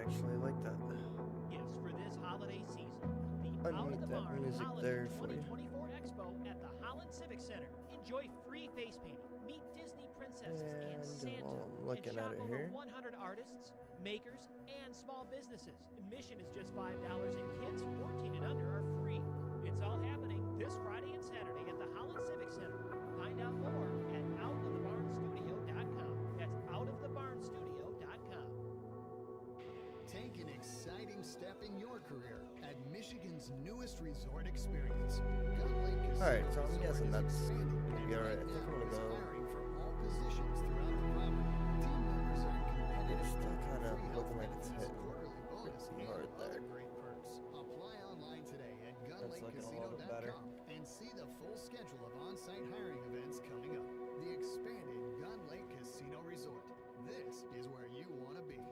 actually like that. Gifts for this holiday season. The Out of Unmute the that Barn music Holiday there for you. 2024 Expo at the Holland Civic Center. Enjoy free face painting, meet Disney princesses and And Santa, while I'm and looking shop at it over here, 100 artists, makers, and small businesses. Admission is just $5 and kids 14 and under are free. It's all happening this Friday and Saturday at the Holland Civic Center. Find out more at outofthebarnstudio.com. That's outofthebarnstudio.com. Take an exciting step in your career at Michigan's newest resort experience. Gun Lake Casino alright, so I'm Resort guessing is that's expanding, gonna and be alright. I right think I'm now gonna is go. hiring for all positions throughout the property. Team members earn competitive It's still pay, kind of free looking health like it's benefits, hitting quarterly bonus, pretty and hard other there. great perks. Apply online today at That's looking a little bit better. gunlakecasino.com and see the full schedule of on-site hiring events coming up. The expanded Gun Lake Casino Resort. This is where you want to be.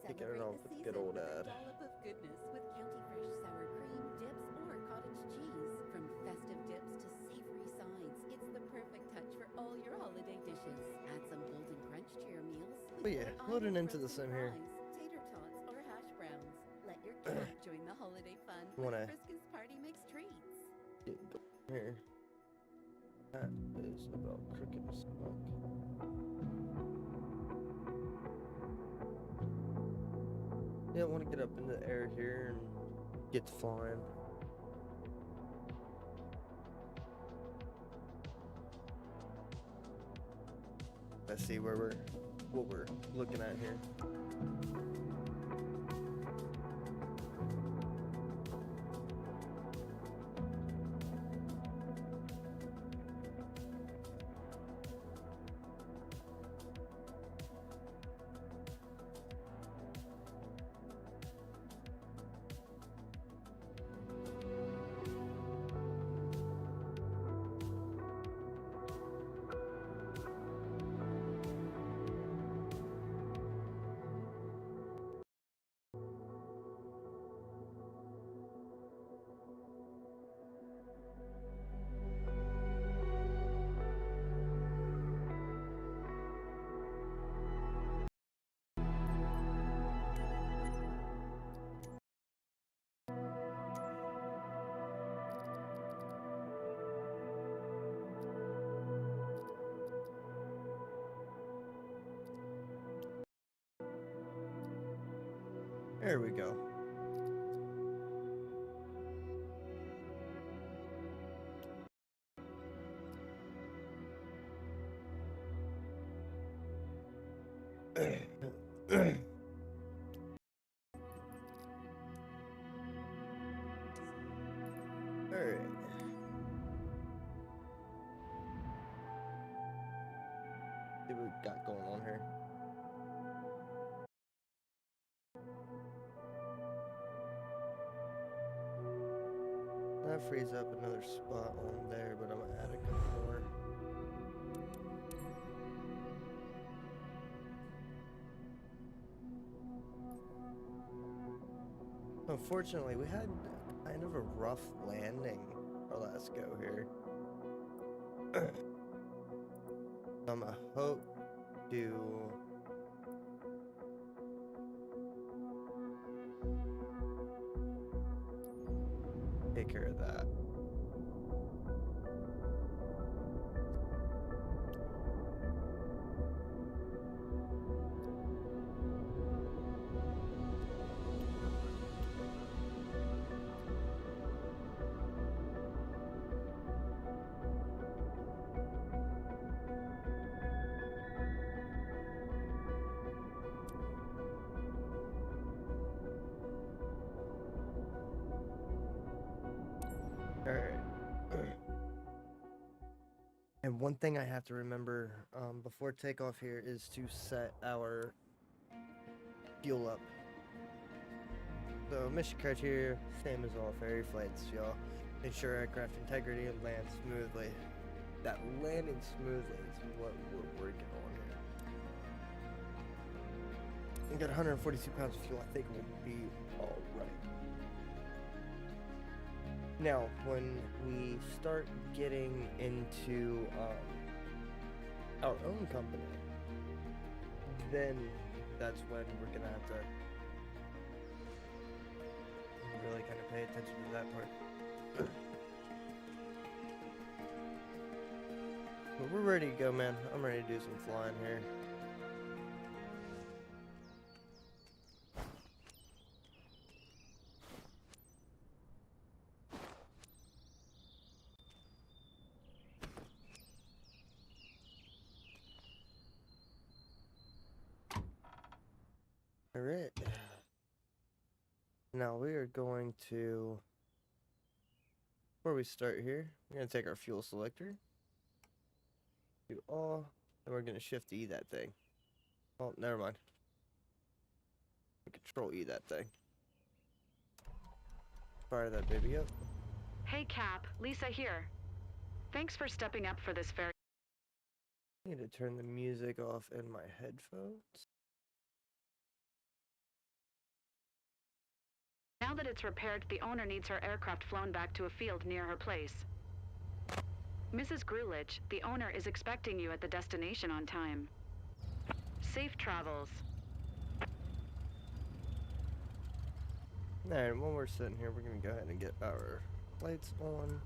Kicking it off with a good old ad. Dollop of goodness with County Fresh sour cream, dips, or cottage cheese. From festive dips to savory sides, it's the perfect touch for all your holiday dishes. Add some golden crunch to your meals. with But yeah, your loading eye into the roasted sim here. fries, tater tots, or hash browns. Let your cat join the holiday fun Wanna- with Friska's Party Mix treats. Get going here. That is about crooked as fuck. Yeah, I want to get up in the air here and get flying. Let's see what we're looking at here. There we go. Alright. See what we got going on here. That frees up another spot on there, but I'm gonna add a couple more. Unfortunately, we had kind of a rough landing our last go here. I'm gonna hope to take care of that. Alright. And one thing I have to remember before takeoff here is to set our fuel up. So mission criteria, same as all ferry flights, y'all. Ensure aircraft integrity and land smoothly. That landing smoothly is what we're working on here. We got 142 pounds of fuel, I think we'll be alright. Now, when we start getting into our own company, then that's when we're gonna have to really kind of pay attention to that part. But we're ready to go, man. I'm ready to do some flying here. Alright. Now we are going to, before we start here, we're going to take our fuel selector, do all, and we're going to shift E that thing. Oh, never mind. Control E that thing. Fire that baby up. Hey Cap, Lisa here. Thanks for stepping up for this very... I need to turn the music off in my headphones. Now that it's repaired, the owner needs her aircraft flown back to a field near her place. Mrs. Grulich, the owner is expecting you at the destination on time. Safe travels. Alright, while we're sitting here, we're going to go ahead and get our lights on.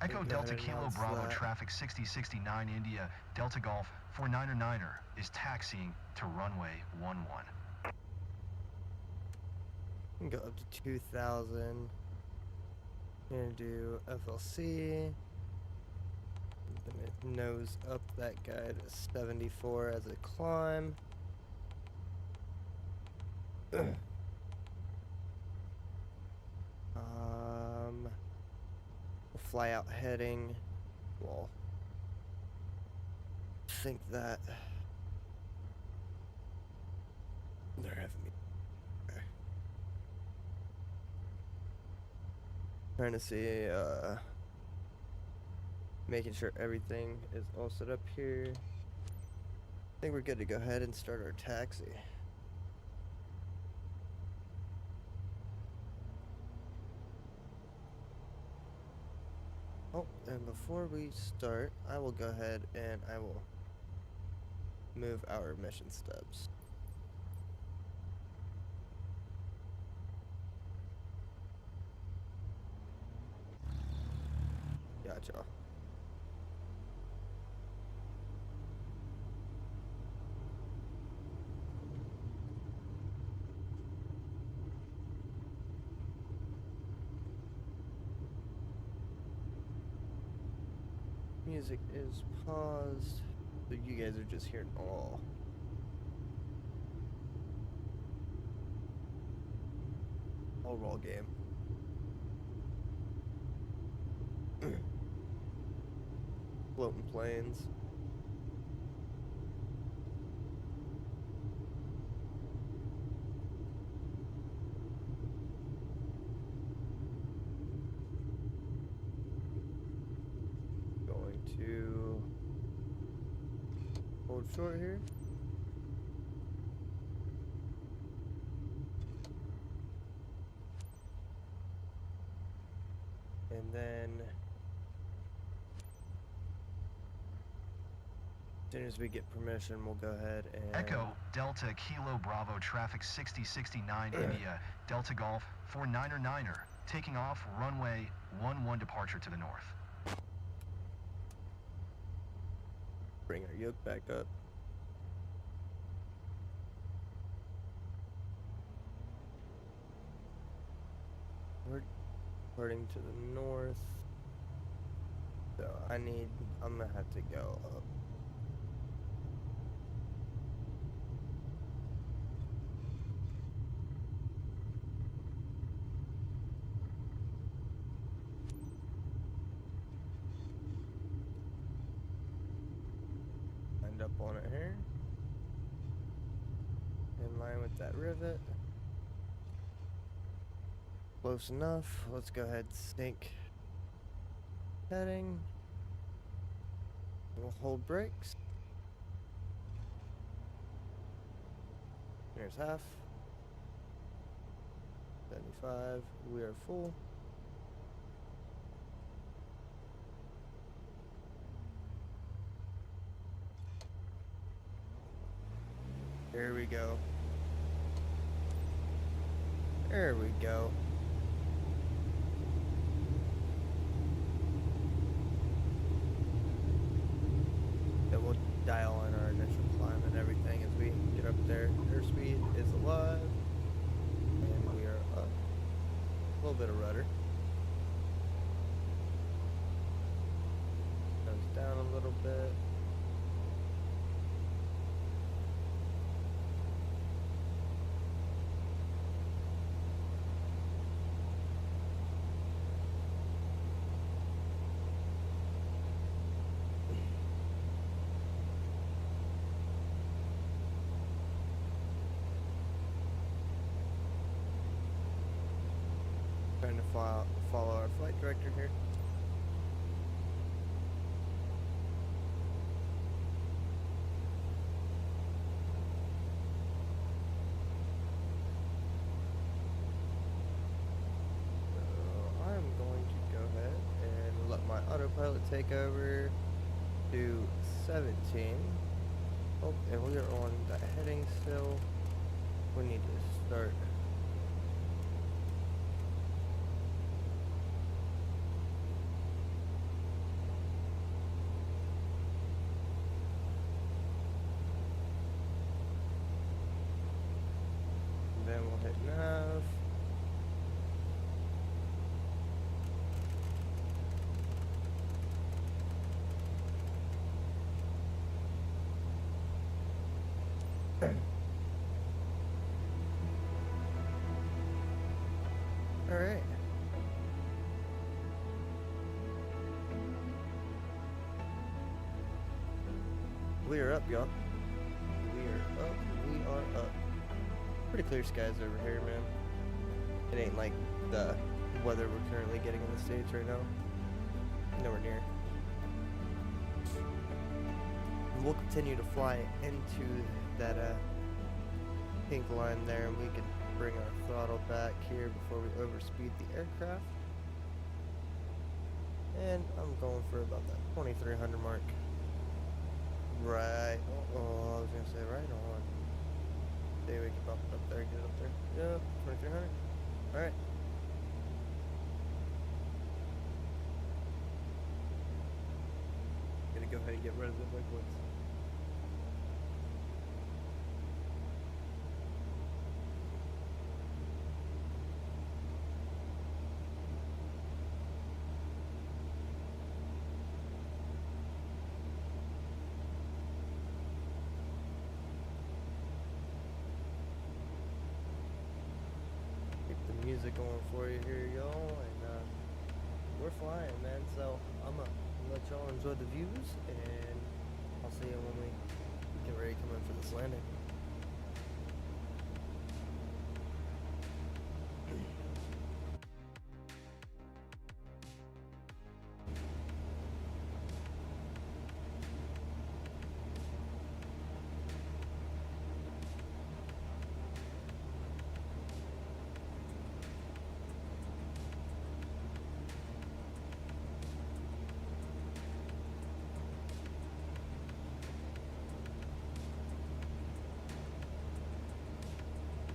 Echo Go Delta ahead and Kilo announce Bravo that. traffic 6069 India Delta Golf 49er is taxiing to runway 11. We can go up to 2,000. We're going to do FLC. I'm going to nose up that guy to 74 as a climb. We'll fly out heading. Well, think that they're having me. Okay. Trying to see, making sure everything is all set up here. I think we're good to go ahead and start our taxi. Oh, and before we start, I will go ahead and I will move our mission steps. Gotcha. Music is paused, so you guys are just hearing all raw game. Floating planes. Going to hold short here. And then as soon as we get permission, we'll go ahead and Echo Delta Kilo Bravo traffic 6069 India Delta Golf 49er taking off runway 11 departure to the north. bring our yoke back up. We're departing to the north. So I'm gonna have to go up. End up on it here. In line with that rivet. Close enough. Let's go ahead and sync heading. We'll hold brakes. There's half. 75. We are full. There we go. There we go. Then we'll dial in our initial climb and everything as we get up there. Airspeed is alive. And we are up. A little bit of rudder. Comes down a little bit. Trying to follow our flight director here. So I'm going to go ahead and let my autopilot take over to 17. Oh, and we are on the heading still. We need to start. Then we'll hit nav. All right. We are up, y'all. We are up. We are up. Pretty clear skies over here, man. It ain't like the weather we're currently getting in the States right now. Nowhere near. And we'll continue to fly into that pink line there, and we can bring our throttle back here before we overspeed the aircraft. And I'm going for about that 2300 mark. Right. Oh, I was gonna say right on. Maybe we can bump it up there, get it up there. Yeah, 2300. Alright. Gonna go ahead and get rid of the big ones. Music going for you here, y'all, and we're flying, man. So I'm gonna let y'all enjoy the views, and I'll see you when we get ready to come in for this landing.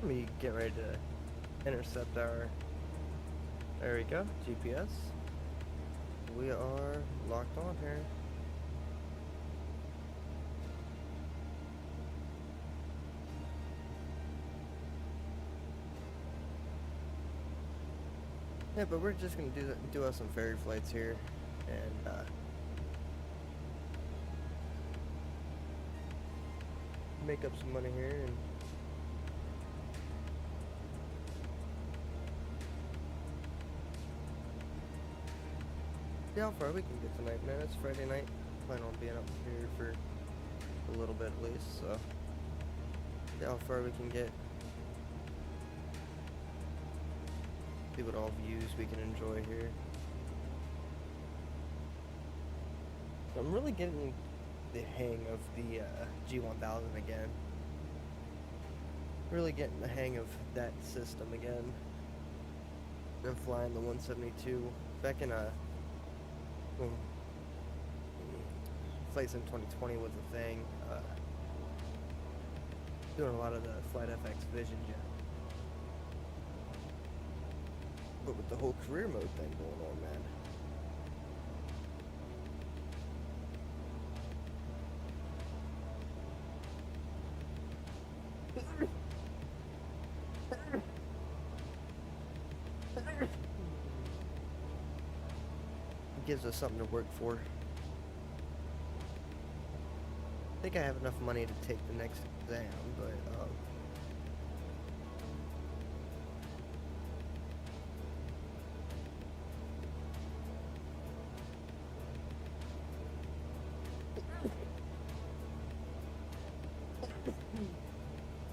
Let me get ready to intercept our, there we go, GPS. We are locked on here. Yeah, but we're just gonna do us some ferry flights here, and make up some money here, and see how far we can get tonight, man. It's Friday night. Plan on being up here for a little bit at least, so see how far we can get. See what all views we can enjoy here. I'm really getting the hang of the G1000 again. Really getting the hang of that system again. Been flying the 172 back in when Flight Sim 2020 was a thing. Doing a lot of the Flight FX Vision Jet. But with the whole career mode thing going on, man. It gives us something to work for. I think I have enough money to take the next exam, but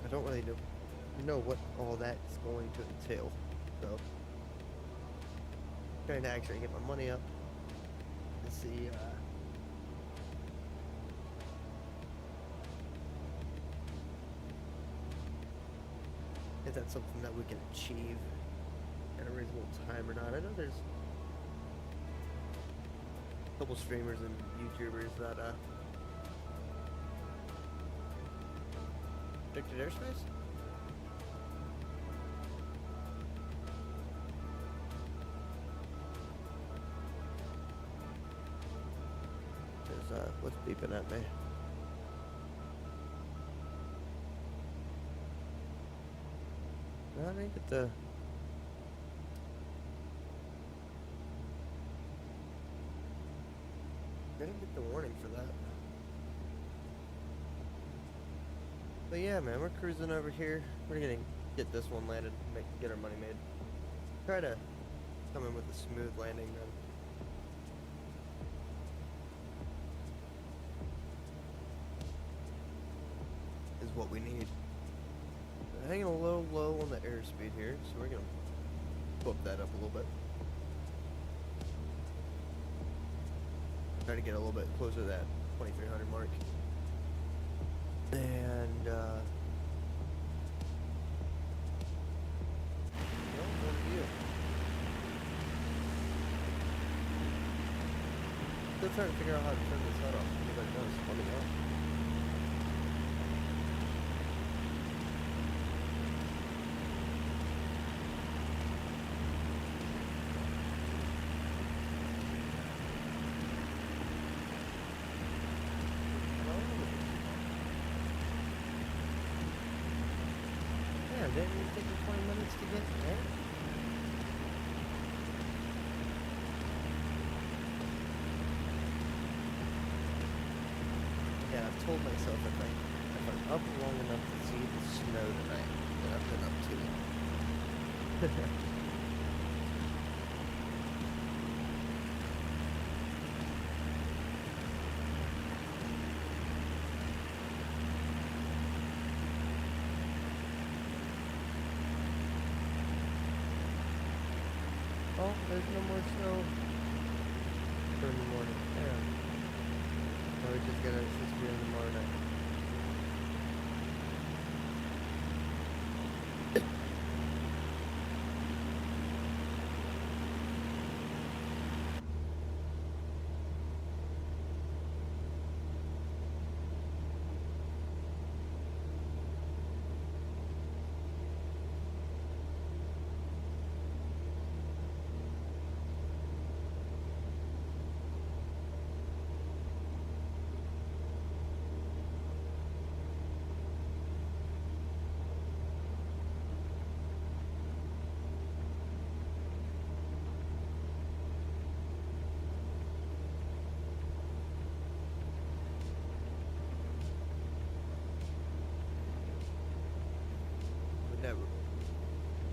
I don't really know what all that's going to entail, so trying to actually get my money up to see if that's something that we can achieve at a reasonable time or not. I know there's a couple streamers and YouTubers that restricted airspace. There's what's beeping at me? No, I didn't get the. I didn't get the warning for that. But yeah, man, we're cruising over here. We're gonna get this one landed, get our money made. Try to come in with a smooth landing then. Is what we need. We're hanging a little low on the airspeed here, so we're gonna bump that up a little bit. Try to get a little bit closer to that 2300 mark. And well, what do you? Still trying to figure out how to turn this HUD off. Anybody knows? Let me know. Didn't it take you 20 minutes to get there? Yeah, I've told myself if I'm up long enough to see the snow tonight, then I've been up too long. Oh, there's no more snow for in the morning. Yeah. Oh, we just gotta just be in the morning.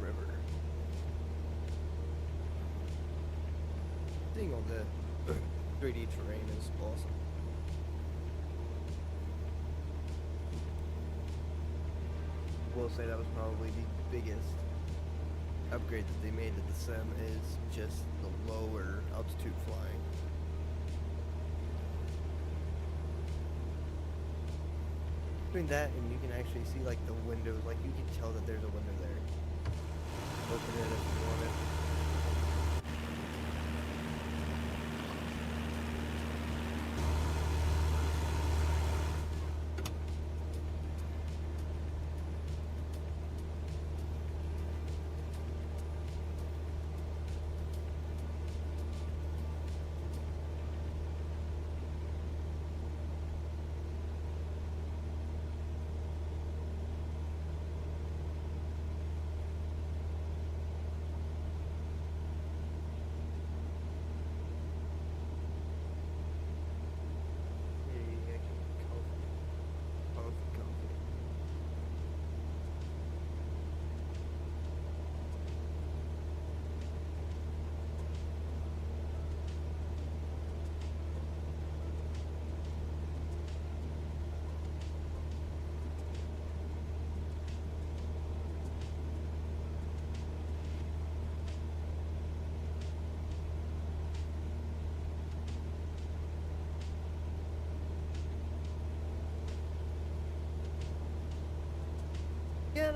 River. Seeing all the 3D terrain is awesome. Will say that was probably the biggest upgrade that they made to the sim is just the lower altitude flying. Between that and you can actually see like the windows, like you can tell that there's a window there. Open it if you want it.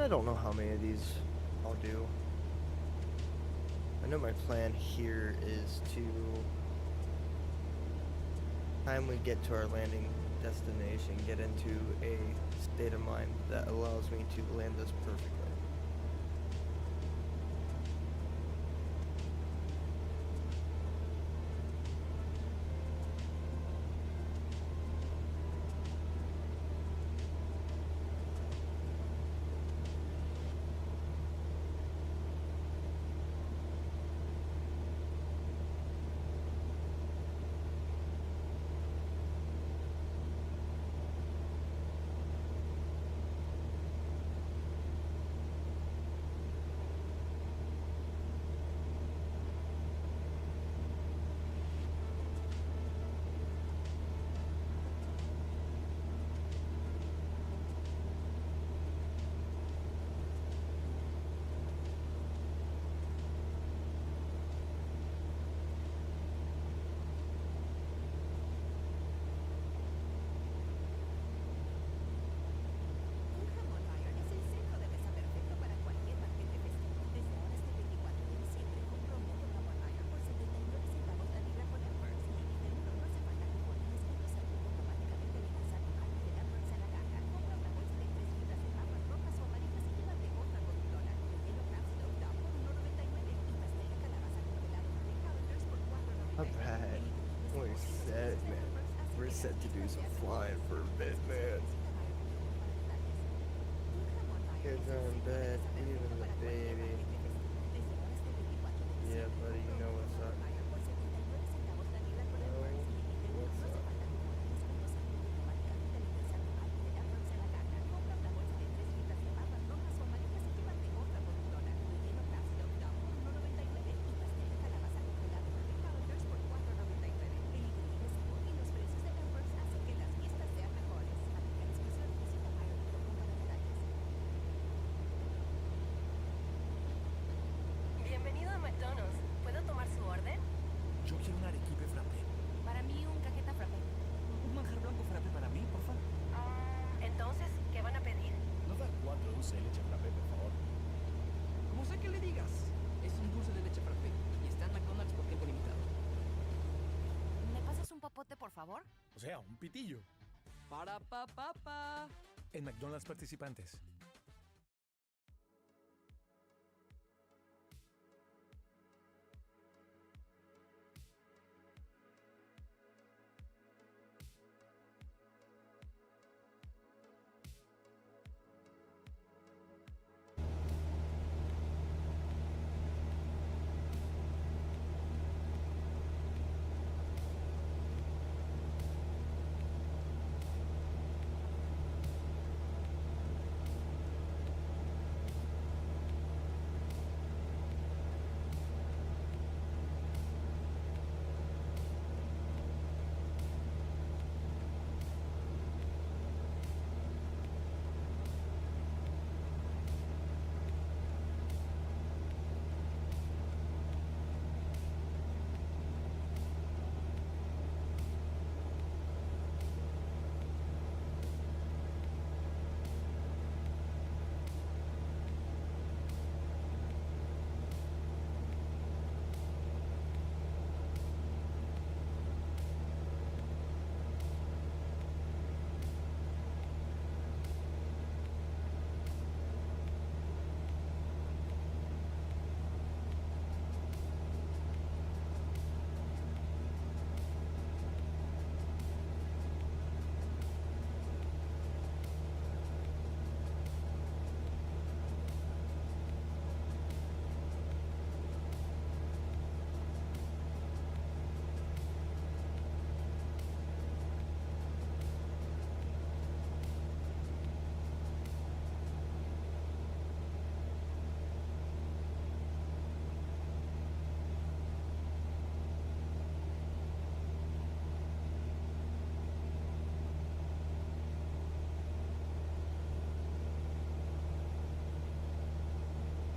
And I don't know how many of these I'll do. I know my plan here is to, time we get to our landing destination, get into a state of mind that allows me to land this perfectly. Alright, we're set, man. We're set to do some flying for a bit, man. Kids are in bed, even the baby. Yeah, buddy, you know what's up. What's up? Bienvenido a McDonald's. ¿Puedo tomar su orden? Yo quiero un arequipe frappé. Para mí, un cajeta frappé. Un manjar blanco frappé para mí, por favor. Entonces, ¿qué van a pedir? Nos da 4 dulces de leche frappé, por favor. Como sé que le digas, es un dulce de leche frappé y está en McDonald's por tiempo limitado. ¿Me pasas un popote, por favor? O sea, un pitillo. Para pa. En McDonald's participantes.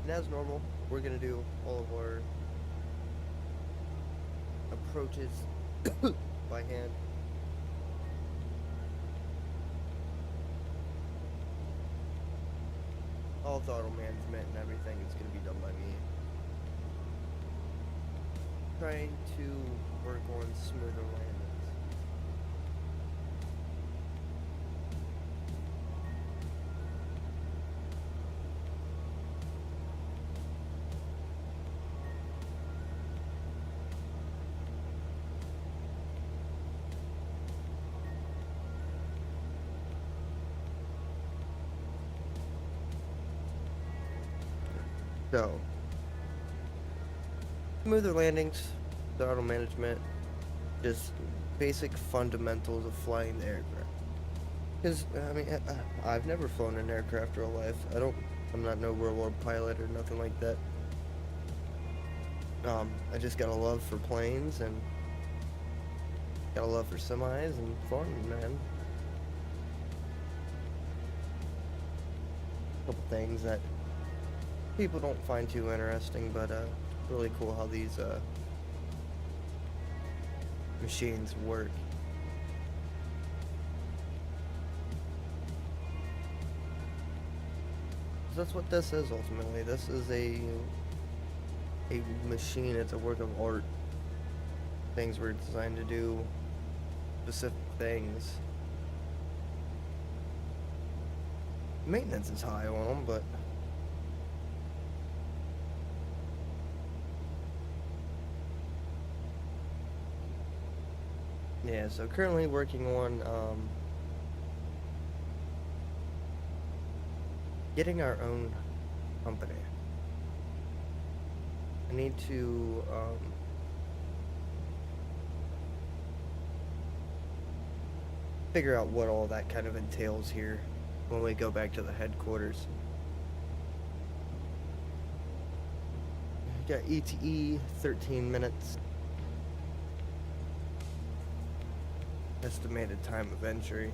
And as normal, we're gonna do all of our approaches by hand. all throttle management and everything is going to be done by me. Trying to work on smoother landings. So, smoother landings, throttle management, just basic fundamentals of flying the aircraft. Because, I mean, I've never flown an aircraft real life. I'm not no World War pilot or nothing like that. I just got a love for planes and got a love for semis and fun, man. Couple things that people don't find too interesting, but really cool how these machines work. So that's what this is ultimately. This is a machine. It's a work of art. Things were designed to do specific things. Maintenance is high on them, but yeah, so currently working on getting our own company. I need to figure out what all that kind of entails here when we go back to the headquarters. Got ETE 13 minutes. Estimated time of entry.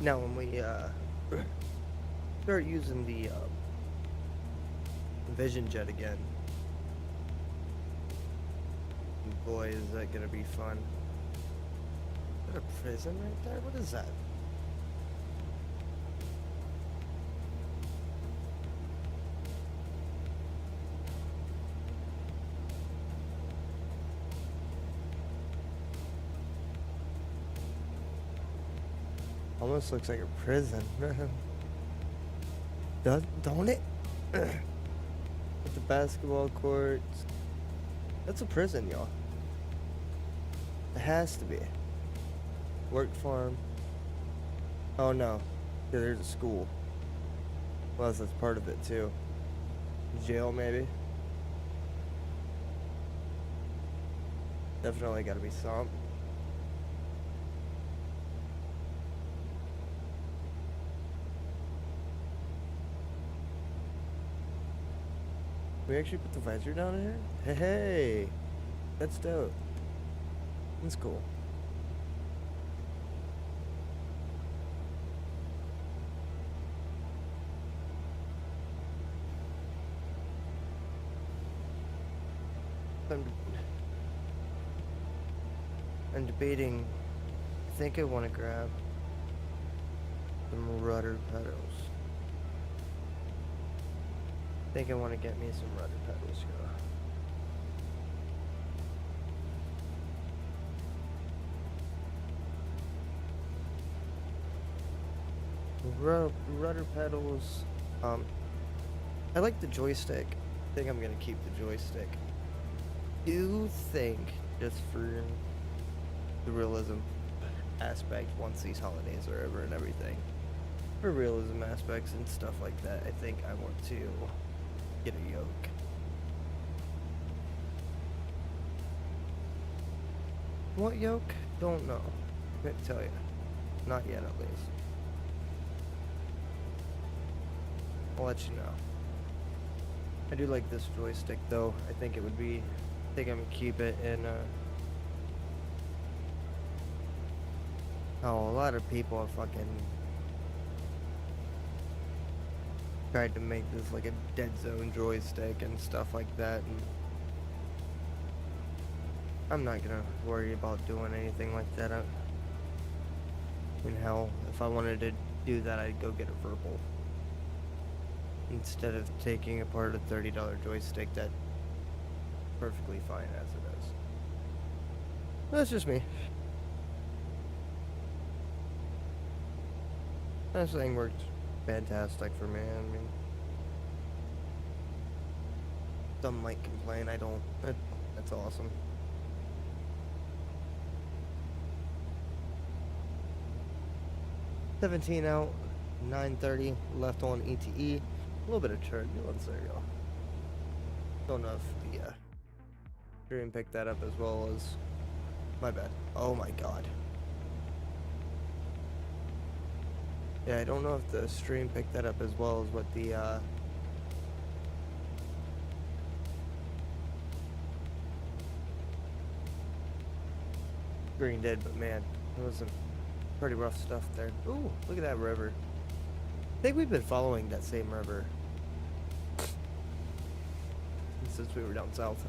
Now when we start using the Vision Jet again, boy is that gonna be fun. Is that a prison right there? What is that? Almost looks like a prison. Don't it? With the basketball courts. That's a prison, y'all. It has to be. Work farm. Oh no. Yeah, there's a school. Plus that's part of it too. Jail maybe. Definitely gotta be some. We actually put the visor down in here? Hey, that's dope. That's cool. I'm debating. I think I want to grab some rudder pedals. I think I want to get me some rudder pedals, rudder pedals. I like the joystick. I think I'm gonna keep the joystick. Do think, just for the realism aspect, once these holidays are over and everything, for realism aspects and stuff like that, I think I want to get a yoke. What yoke? Don't know. Couldn't tell you. Not yet, at least. I'll let you know. I do like this joystick though. I think it would be, I think I'm gonna keep it in, oh, a lot of people have fucking tried to make this like a dead zone joystick and stuff like that, and I'm not gonna worry about doing anything like that. In hell, if I wanted to do that, I'd go get a Verbal instead of taking apart a $30 joystick. That's perfectly fine as it is. That's just me. This thing worked fantastic for me. I mean, some might complain. I don't. That's awesome. $17 out, 9:30 left on ETE. A little bit of turbulence there, y'all. Don't know if the stream picked that up as well as. My bad. Oh my god. Yeah, I don't know if the stream picked that up as well as what the screen did, but man, it was some pretty rough stuff there. Ooh, look at that river. I think we've been following that same river since we were down south.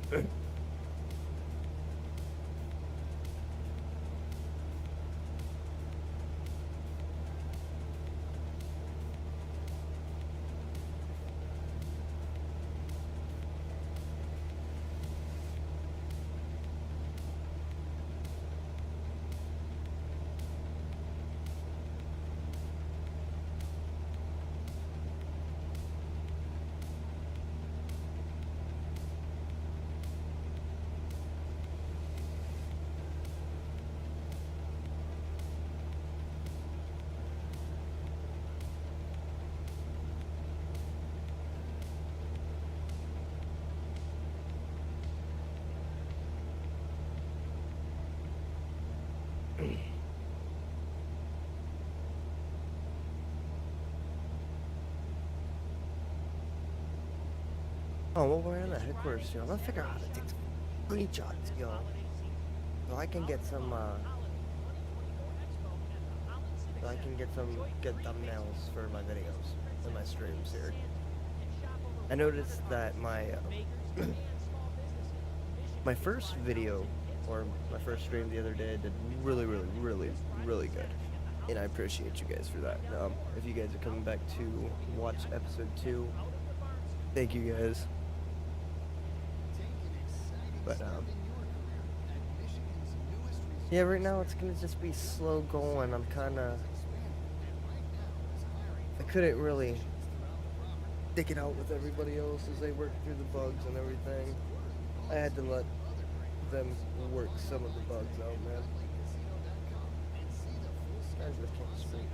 Oh, well, we're in the headquarters, yo. Let's figure out how to take some screenshots, yo. So I can get some, good thumbnails for my videos and my streams here. I noticed that my, my first video, or my first stream the other day, did really good. And I appreciate you guys for that. If you guys are coming back to watch episode 2, thank you guys. But, yeah, right now it's gonna just be slow going. I'm kinda, I couldn't really stick it out with everybody else as they work through the bugs and everything. I had to let them work some of the bugs out, man. I just can't speak.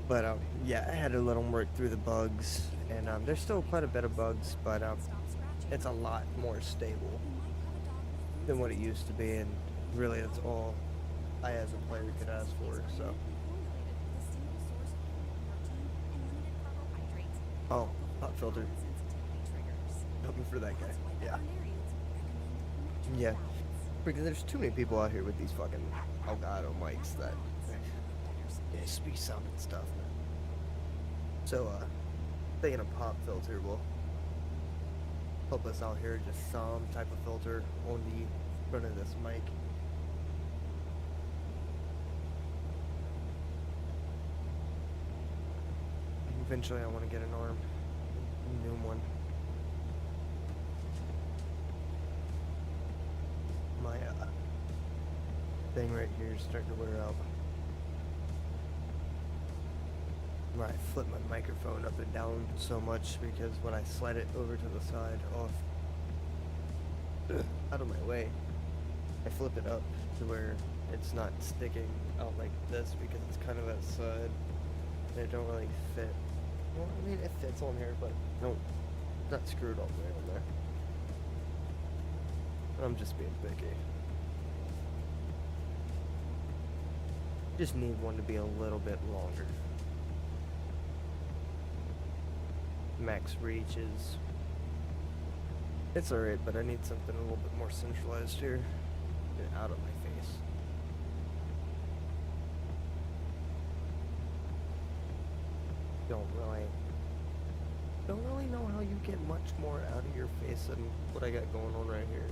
But yeah, I had to let them work through the bugs, and there's still quite a bit of bugs, but it's a lot more stable than what it used to be, and really that's all I as a player could ask for. So, oh, hot filter. Looking for that guy. Yeah, because there's too many people out here with these fucking Elgato mics that speak sound and stuff. So, thinking a pop filter will help us out here, just some type of filter on the front of this mic. Eventually I want to get an arm, a new one. My thing right here is starting to wear out. Where I flip my microphone up and down so much because when I slide it over to the side off out of my way, I flip it up to where it's not sticking out like this because it's kind of outside and it don't really fit. Well, I mean it fits on here, but no, not screwed all the way on there. I'm just being picky. Just need one to be a little bit longer. Max reach is... It's alright, but I need something a little bit more centralized here. Get it out of my face. Don't really know how you get much more out of your face than what I got going on right here.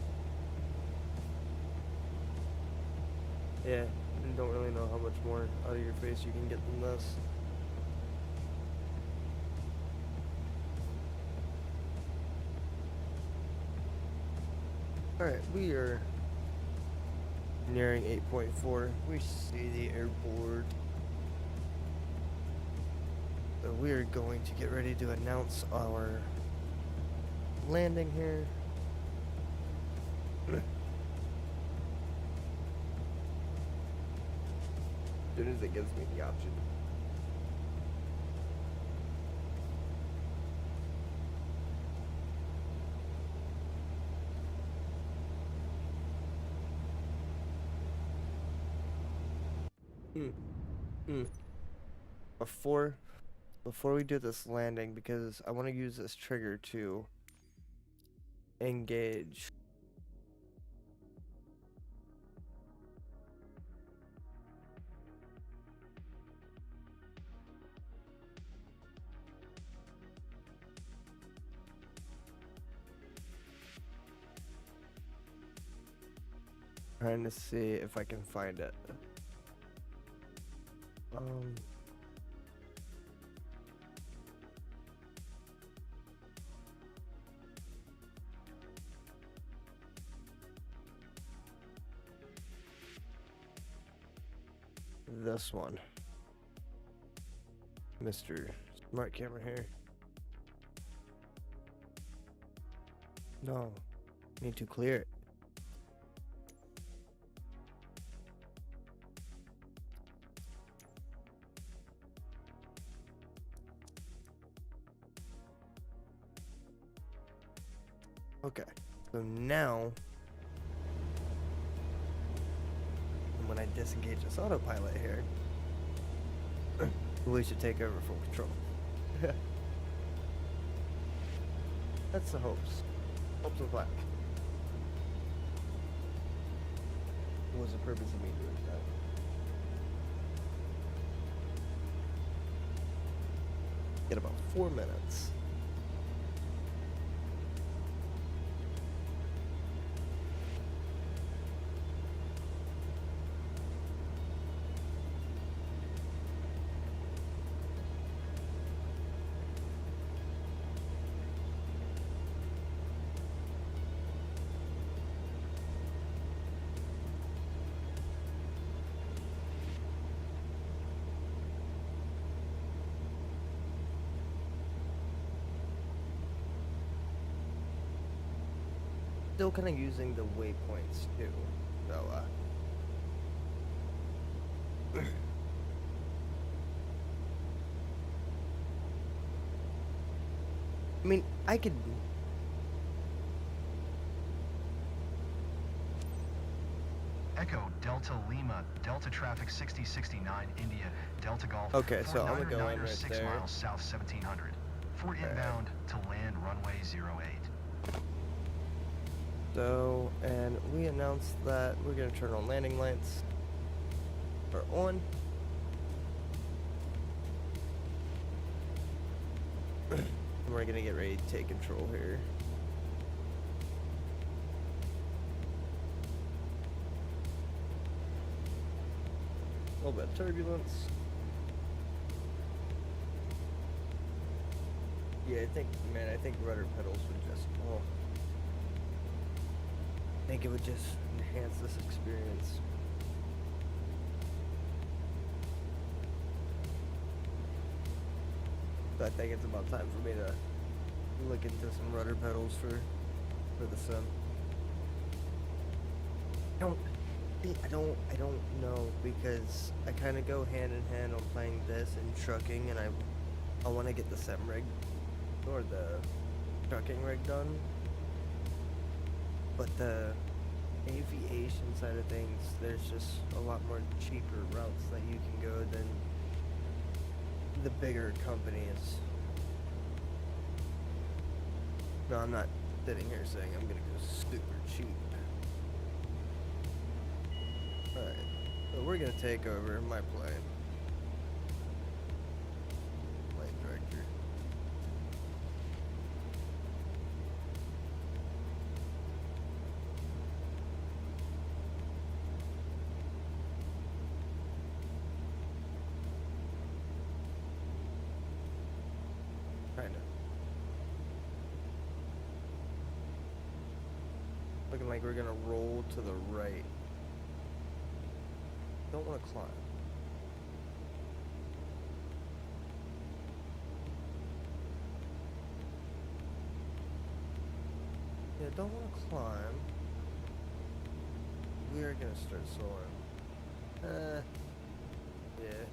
Yeah, I don't really know how much more out of your face you can get than this. Alright, we are nearing 8.4. We see the airport. So we are going to get ready to announce our landing here. As soon as it gives me the option. Before we do this landing, because I want to use this trigger to engage. Trying to see if I can find it. This one. Mr. Smart Camera here. No. Need to clear it. Okay, so now, when I disengage this autopilot here, we should take over full control. That's the hopes. Hopes of black. What was the purpose of me doing that? Get about 4 minutes. Still kind of using the waypoints too, so I mean, I could Echo Delta Lima Delta traffic 6069 India Delta Golf. Okay, so I'm gonna go in 49er, right 6 there. miles south 1700. For inbound to land runway 08. So, and we announced that we're going to turn on landing lights. Are on. And we're going to get ready to take control here. A little bit of turbulence. Yeah, I think rudder pedals would just, oh. I think it would just enhance this experience. So I think it's about time for me to look into some rudder pedals for the sim. I don't know, because I kind of go hand in hand on playing this and trucking, and I want to get the sim rig or the trucking rig done. But the aviation side of things, there's just a lot more cheaper routes that you can go than the bigger companies. No, I'm not sitting here saying I'm gonna go super cheap. Alright, so we're gonna take over my plane. Plane director. Kinda. Looking like we're gonna roll to the right. Don't want to climb. Yeah, don't want to climb. We are gonna start soaring. Yeah.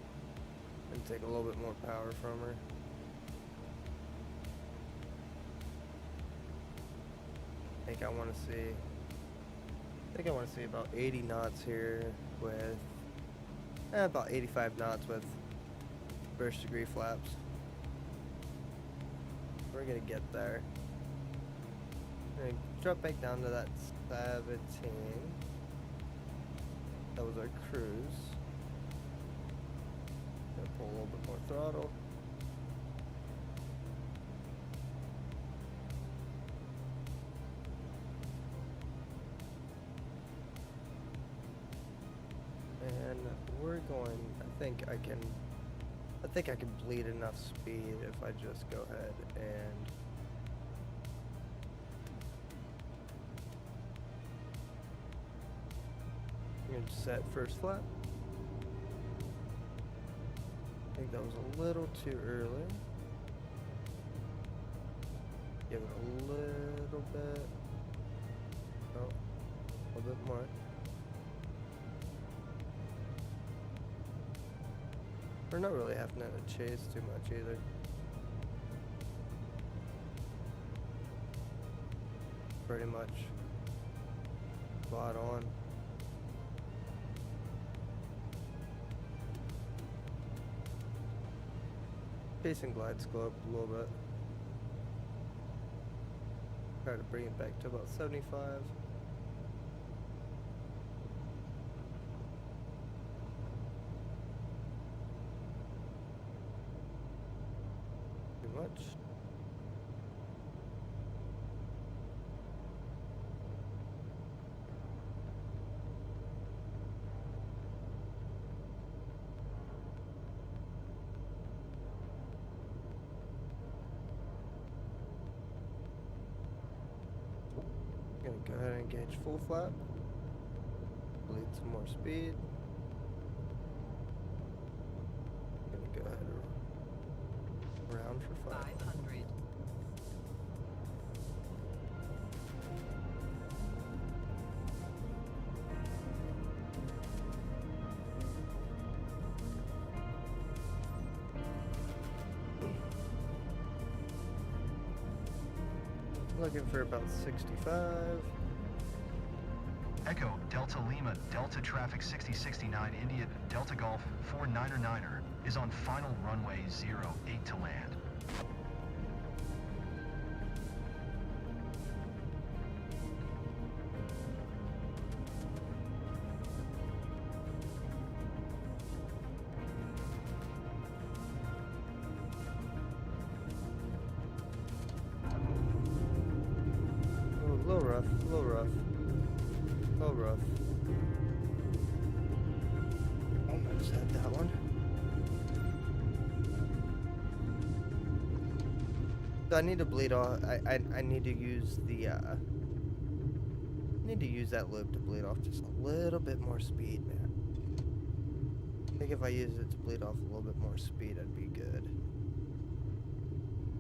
And take a little bit more power from her. I think I want to see about 80 knots here with about 85 knots with first degree flaps. We're gonna get there. We're gonna drop back down to that 17. That was our cruise. Gonna pull a little bit more throttle. And we're going, I think I can bleed enough speed if I just go ahead and I'm gonna set first flap. I think that was a little too early. Give it a little bit. Oh, a little bit more. We're not really having to chase too much either. Pretty much spot on. Chasing glide slope a little bit. Try to bring it back to about 75. Too much. Gonna go ahead and engage full flap. Bleed some more speed. Gonna go ahead and round for 500. Looking for about 65. Echo, Delta Lima, Delta Traffic 6069, India, Delta Golf 49er is on final runway 08 to land. A little rough, a little rough. A little rough. I just had that one. So I need to bleed off. I need to use the need to use that loop to bleed off just a little bit more speed, man. I think if I use it to bleed off a little bit more speed, I'd be good.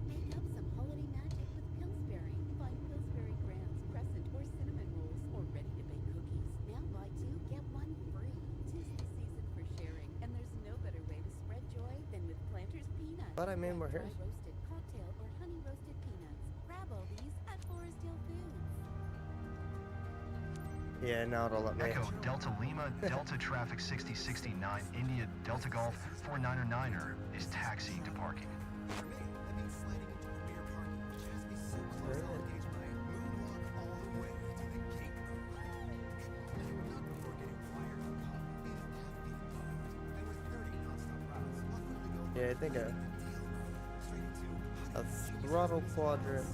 Make up some holiday magic with Pillsbury. Find Pillsbury Grams, crescent, or cinnamon rolls, or ready-to-bake cookies. Now buy 2, get 1 free. 'Tis the season for sharing, and there's no better way to spread joy than with Planters peanuts. Thought I made more Dry hairs. roasted, cocktail, or honey roasted peanuts. Grab all these at Forest Hill Foods. Yeah, now it'll let me. Echo Delta Lima, Delta Traffic 6069, India Delta Golf 4999er is taxiing to parking. For me, that means sliding into a rear parking, which has a simple gauge mic, moonwalk all the way to the gate. And not before getting fired for coffee in half beef product. And with 30 nonstop routes, I'll quickly go Yeah, I think a throttle quadrant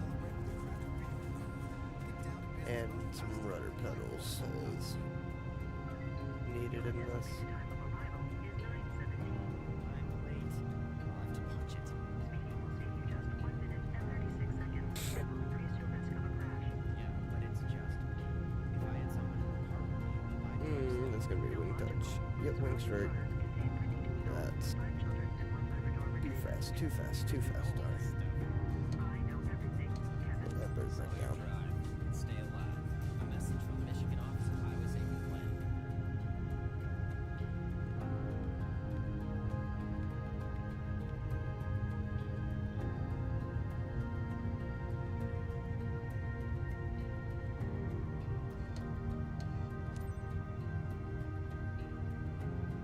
and some rudder pedals is needed in this. That's gonna be wing touch. Yep, wing straight. That's too fast, darn. Put that bird back down. Stay alive. A message from the Michigan Office of Highway Safety Plan.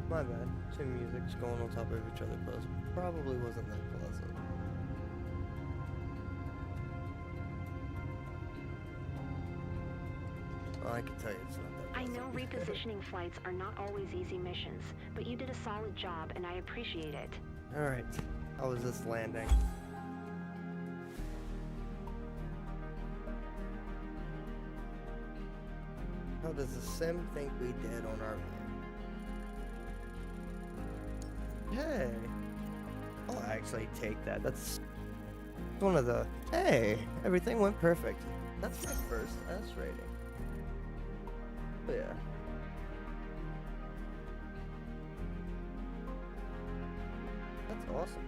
My bad. Two musics going on top of each other probably wasn't that pleasant. Well, I can tell you it's not that I pleasant. know repositioning flights are not always easy missions, but you did a solid job and I appreciate it. Alright, how was this landing? How does the sim think we did on our way? Hey! I'll actually take that. That's one of the... Hey! Everything went perfect. That's my first S rating. But yeah. That's awesome.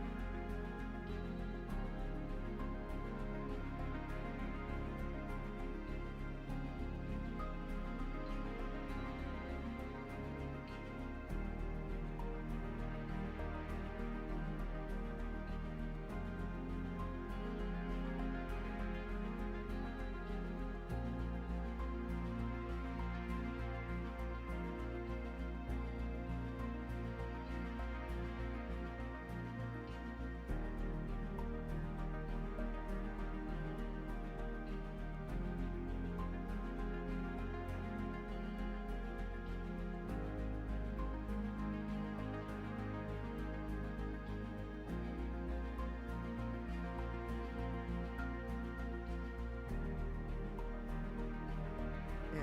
Yeah.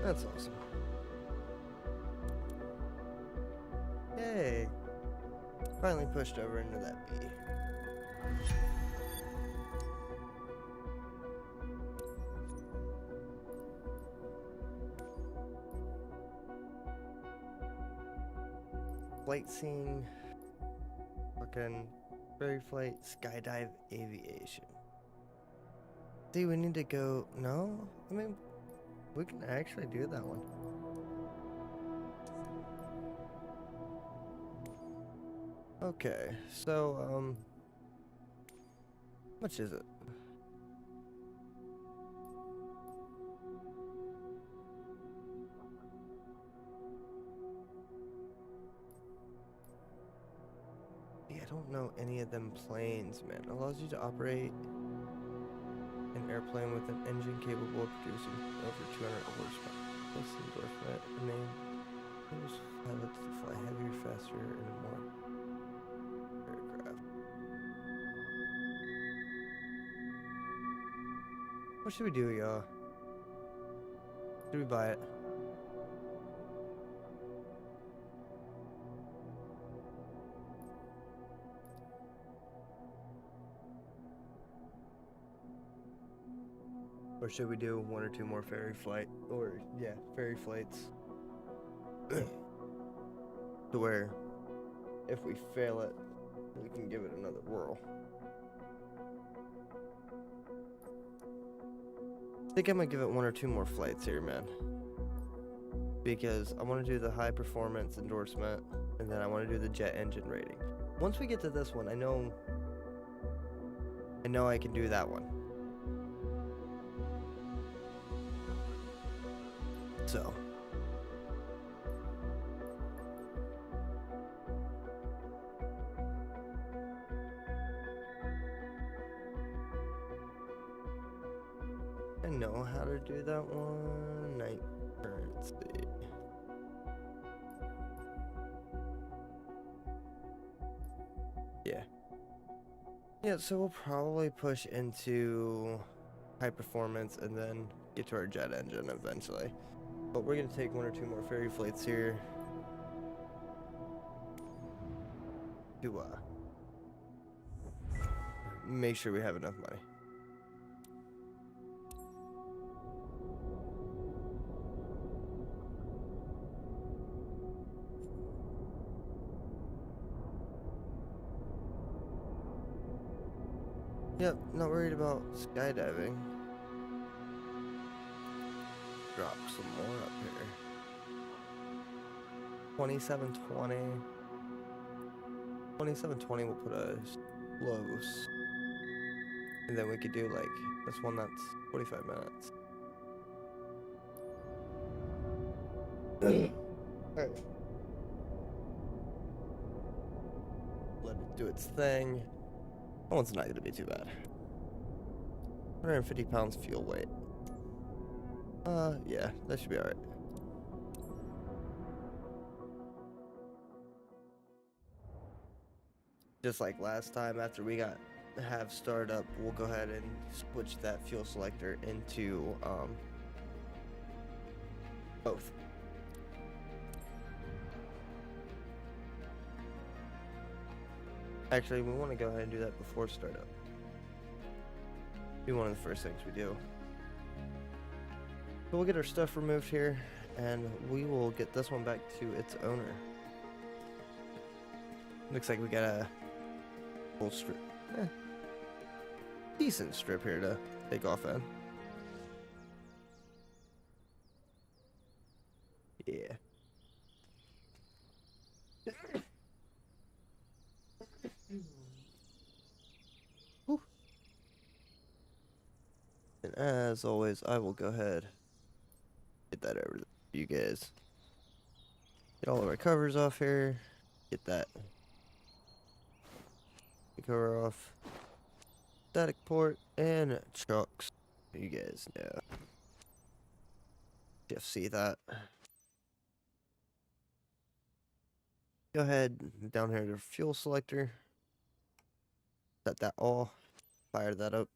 That's awesome. Yay! Finally pushed over into that bee. Flight scene. Fucking Prairie Flight Skydive Aviation. Do we need to go? No? I mean, we can actually do that one. Okay, so, how much is it? Yeah, I don't know any of them planes, man. Allows you to operate an airplane with an engine capable of producing over 200 horsepower. Plus endorsement. I mean, those pilots to fly heavier, faster, and more aircraft. What should we do, y'all? Should we buy it? Or should we do one or two more ferry flight? Or, yeah, ferry flights. To where, if we fail it, we can give it another whirl. I think I'm gonna give it one or two more flights here, man. Because I want to do the high performance endorsement, and then I want to do the jet engine rating. Once we get to this one, I know I can do that one. So. I know how to do that one. Night currency. Yeah. Yeah, so we'll probably push into high performance and then get to our jet engine eventually. But we're gonna take one or two more ferry flights here to make sure we have enough money. Yep, not worried about skydiving. Drop some more up here. 2720. 2720 will put us close. And then we could do like this one that's 45 minutes. Alright. Let it do its thing. That one's not gonna be too bad. 150 pounds fuel weight. Yeah, that should be alright. Just like last time, after we got have startup, we'll go ahead and switch that fuel selector into both. Actually, we want to go ahead and do that before startup. Be one of the first things we do. So we'll get our stuff removed here, and we will get this one back to its owner. Looks like we got a full strip. Decent strip here to take off in. Yeah. Whew. And as always, I will go ahead, get that over to you guys. Get all of our covers off here. Get that cover off. Static port and chocks. You guys know. Just see that. Go ahead down here to fuel selector. Set that all. Fire that up.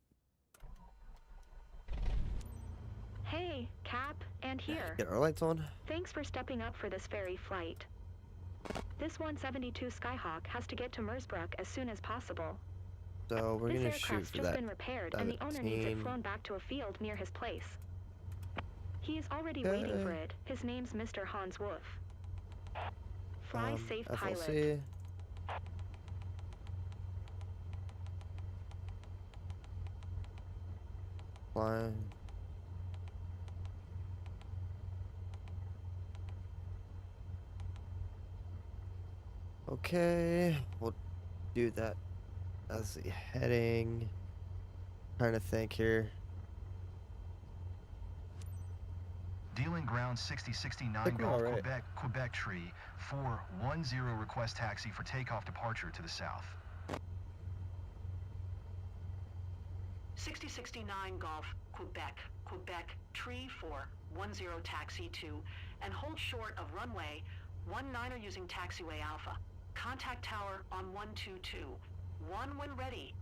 Hey, Cap, and here. Get our lights on. Thanks for stepping up for this ferry flight. This 172 Skyhawk has to get to Mersbrook as soon as possible. So we're This gonna shoot aircraft's for just that. been repaired, and the owner needs it flown back to a field near his place. He is already waiting for it. His name's Mr. Hans Wolf. Fly safe, pilot. FLC. climb. Okay, we'll do that as the heading. Trying to think here. Dealing ground 6069 Think we're Golf, alright. Quebec Tree, 410 request taxi for takeoff departure to the south. 6069 Golf, Quebec Tree 410 taxi to, and hold short of runway 19 using taxiway Alpha. Contact tower on 122. 1 when ready.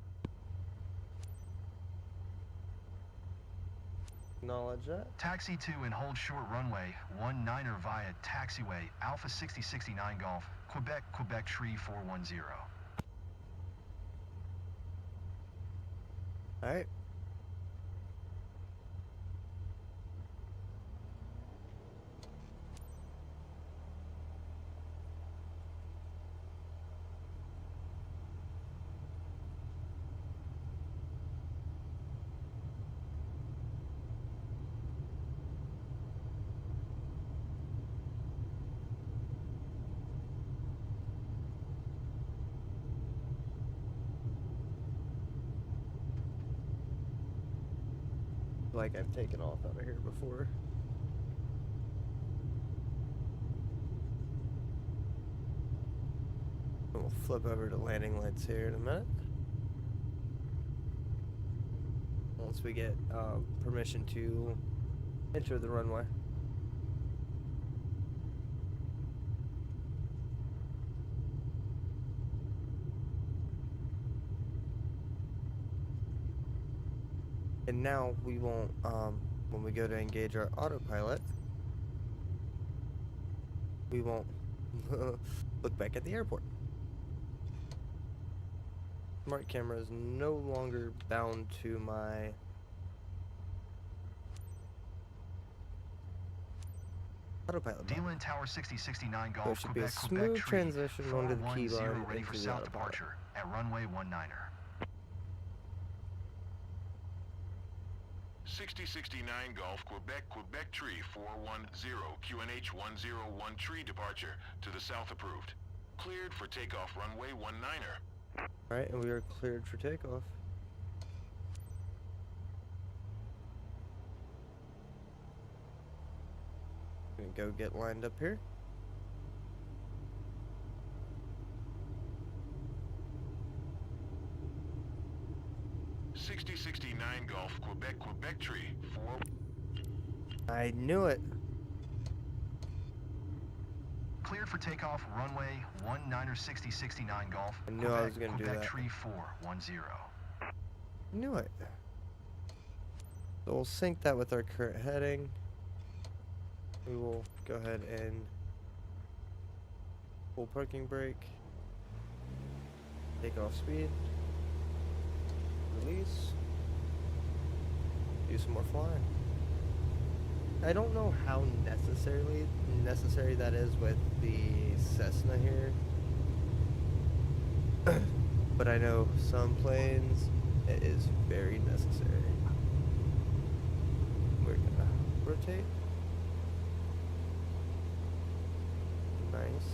Acknowledge that. Taxi 2 and hold short runway 19 via taxiway Alpha 6069 Golf, Quebec Tree 410. Alright. Like I've taken off out of here before. We'll flip over to landing lights here in a minute. Once we get permission to enter the runway. And now we won't, when we go to engage our autopilot, we won't look back at the airport. Smart camera is no longer bound to my autopilot. Dealing Tower 6069 Golf, There should be a Quebec smooth Tree, transition onto the key 410 line ready into for the south autopilot. departure at runway 19. 6069 Golf, Quebec Tree 410, QNH 101 Tree departure to the south approved. Cleared for takeoff runway 19er. Alright, and we are cleared for takeoff. Gonna go get lined up here. Golf, Quebec Tree 4. I knew it. Cleared for takeoff, runway 19er 6069 Golf, I knew I was gonna do Quebec that. Tree 410. Knew it. So we'll sync that with our current heading. We will go ahead and full parking brake. Take off speed. Release. Do some more flying. I don't know how necessary that is with the Cessna here. But I know some planes it is very necessary. We're gonna rotate. Nice.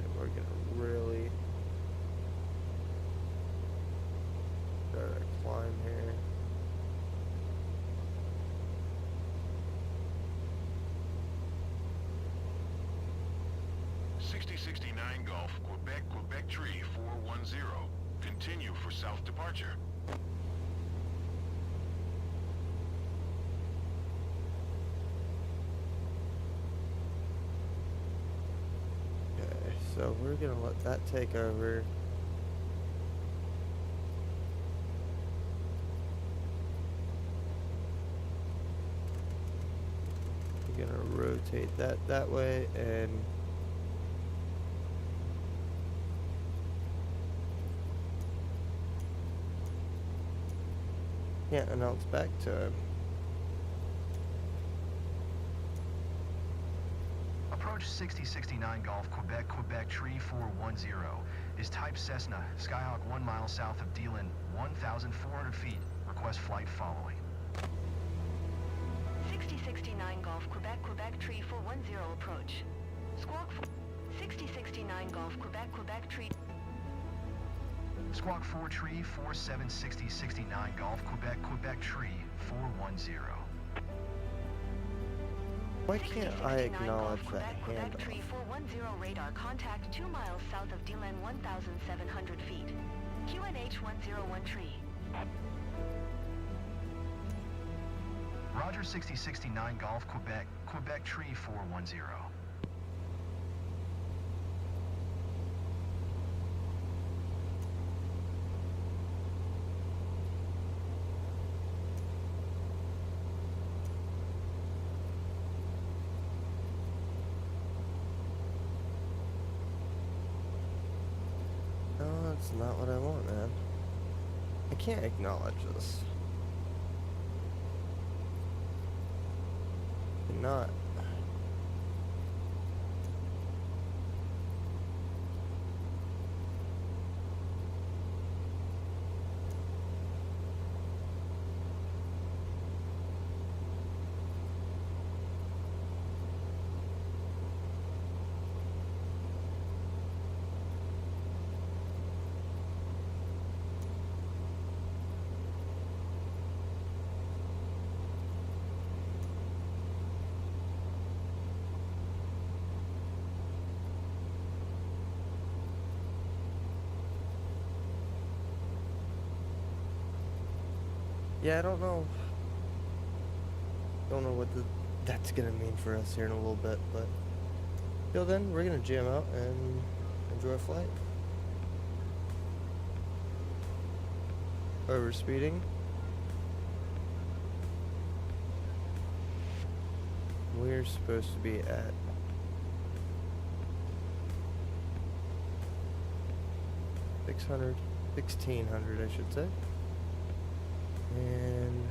And we're gonna really start our climb here. Golf, Quebec Tree 410. Continue for south departure. Okay, so we're gonna let that take over. We're gonna rotate that way and can't announce back to him. Approach 6069 Golf, Quebec Tree 410. Is type Cessna, Skyhawk 1 mile south of Dealin, 1,400 feet. Request flight following. 6069 Golf, Quebec, Quebec, tree 410 approach. Squawk 6069 Golf, Quebec, Quebec, tree. Squawk 4 tree 476069 Golf, Quebec, Quebec tree 410. Why can't I acknowledge that Quebec, handoff? tree 410 radar contact 2 miles south of Dealin, 1,700 feet. QNH 101 tree. Roger 6069 Golf, Quebec, Quebec tree 410. No, that's not what I want, man. I can't acknowledge this. Not. Yeah, I don't know. Don't know what that's gonna mean for us here in a little bit, but till then, we're gonna jam out and enjoy a flight. Over speeding. We're supposed to be at 1600, I should say. And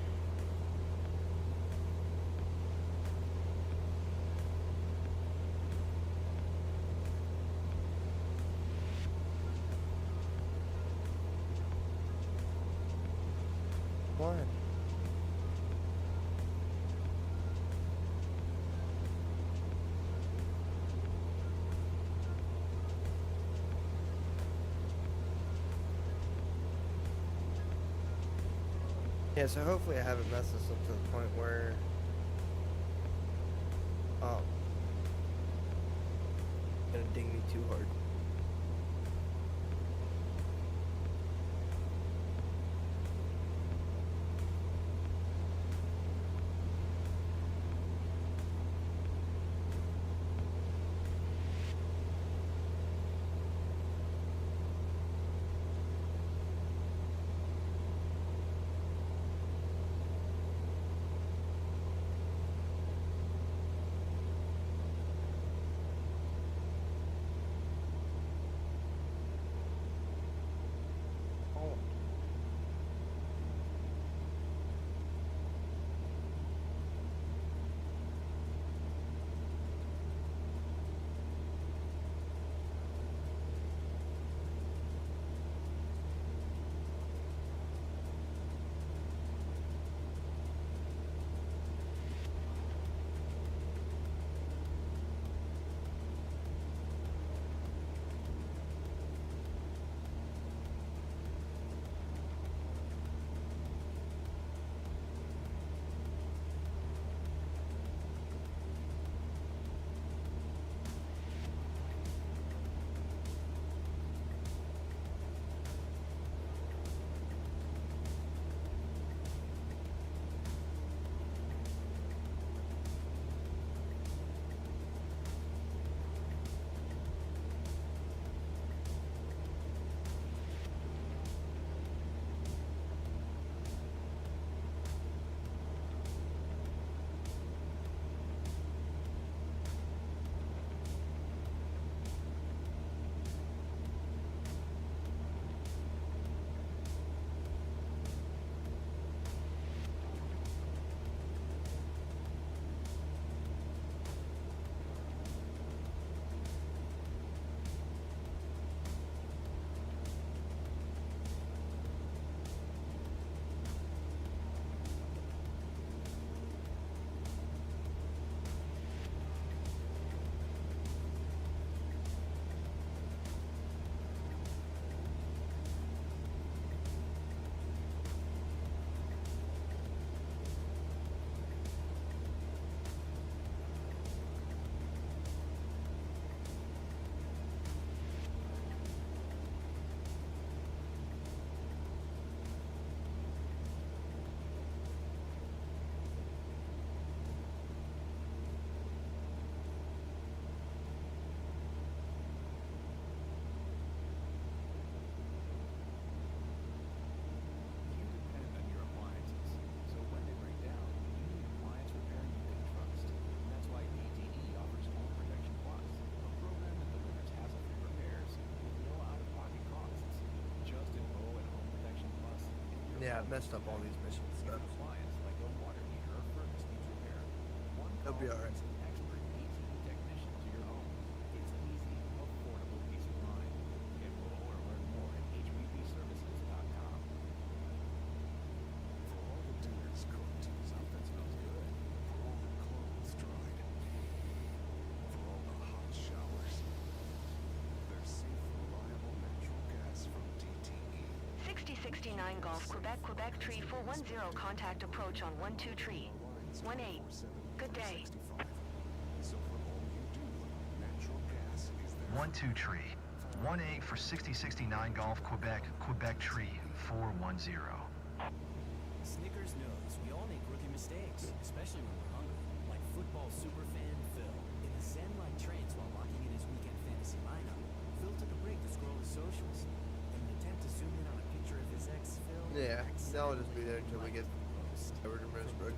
why? Yeah, so hopefully I haven't messed this up to the point where it's gonna ding me too hard. Yeah, I messed up all these missions stuff. Appliance like a water heater or furnace needs repair. One It'll be call alright. brings an expert EP2 technician to your home. It's easy, affordable peace of mind. Enroll or learn more at hppservices.com. For all the dinners cooked, something smells good. For all the clothes dried. For all the hot showers. There's safe, reliable natural gas from DTE. 6069 Golf, Quebec, Quebec, Tree 410, contact approach on 12 Tree. 18. Good day. So for all you do, natural gas is there. 12 Tree. 18 for 6069 Golf, Quebec, Quebec Tree 410. Snickers knows we all make rookie mistakes, especially when we're hungry. Like football superfan Phil. In a zen-like trance while locking in his weekend fantasy lineup, Phil took a break to scroll his socials. In an attempt to zoom in on a picture of his ex, Phil. Yeah, that'll just be there until we get over to Miss Brooke.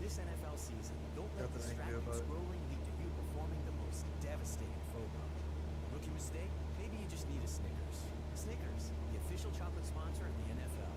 This NFL season, don't let Nothing I can do distracted about it. scrolling lead to you performing the most devastating phobia. Rookie mistake? Maybe you just need a Snickers. Snickers, the official chocolate sponsor of the NFL.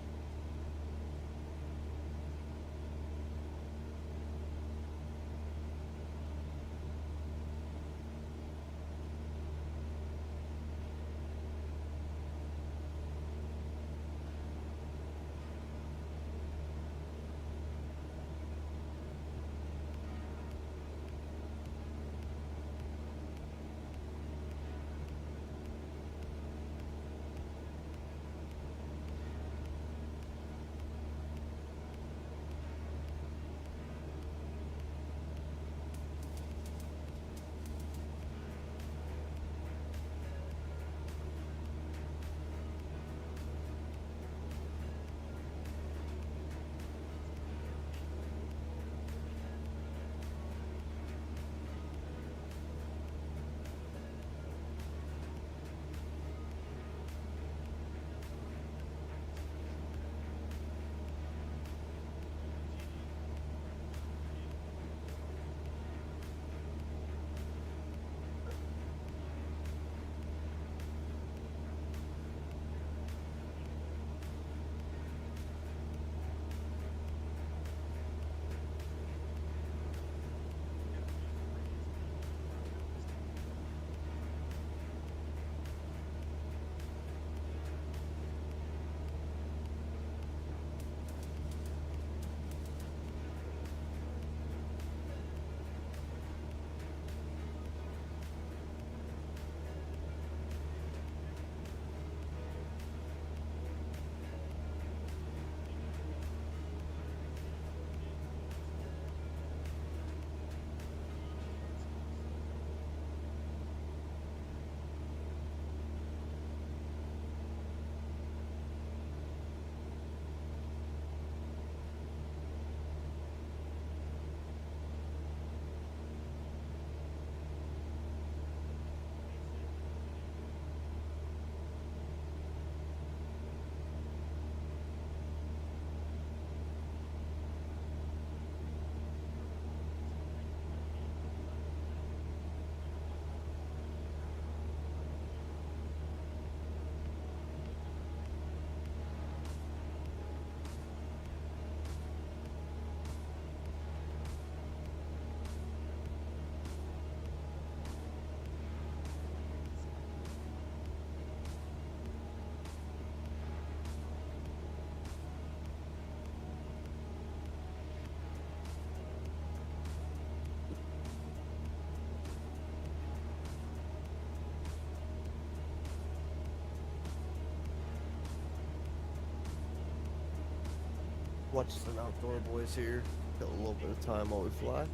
Watch some outdoor boys here. Kill a little bit of time while we fly.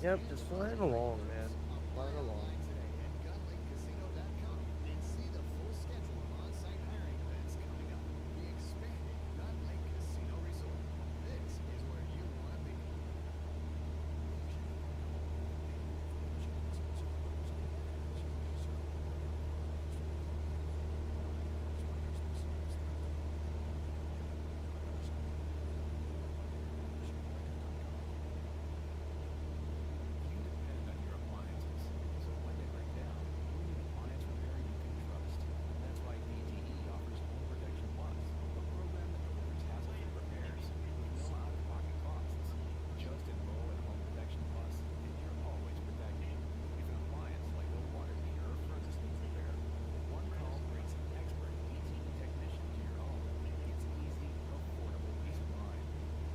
Yep, just flying along, man. Flying along. And see the full schedule of on-site hiring events coming up. The expanded Gun Lake Casino Resort. This is where you want to be. You depend on your appliances, so when they break down, you need appliance repair you can trust. That's why BGE offers Home Protection Plus, a program that delivers hassle-free repairs with no out-of-pocket costs. Just enroll in Home Protection Plus, and you're always protected. If an appliance like a water heater or furnace needs repair, one call brings an expert BGE technician to your home. It's easy, affordable peace of mind.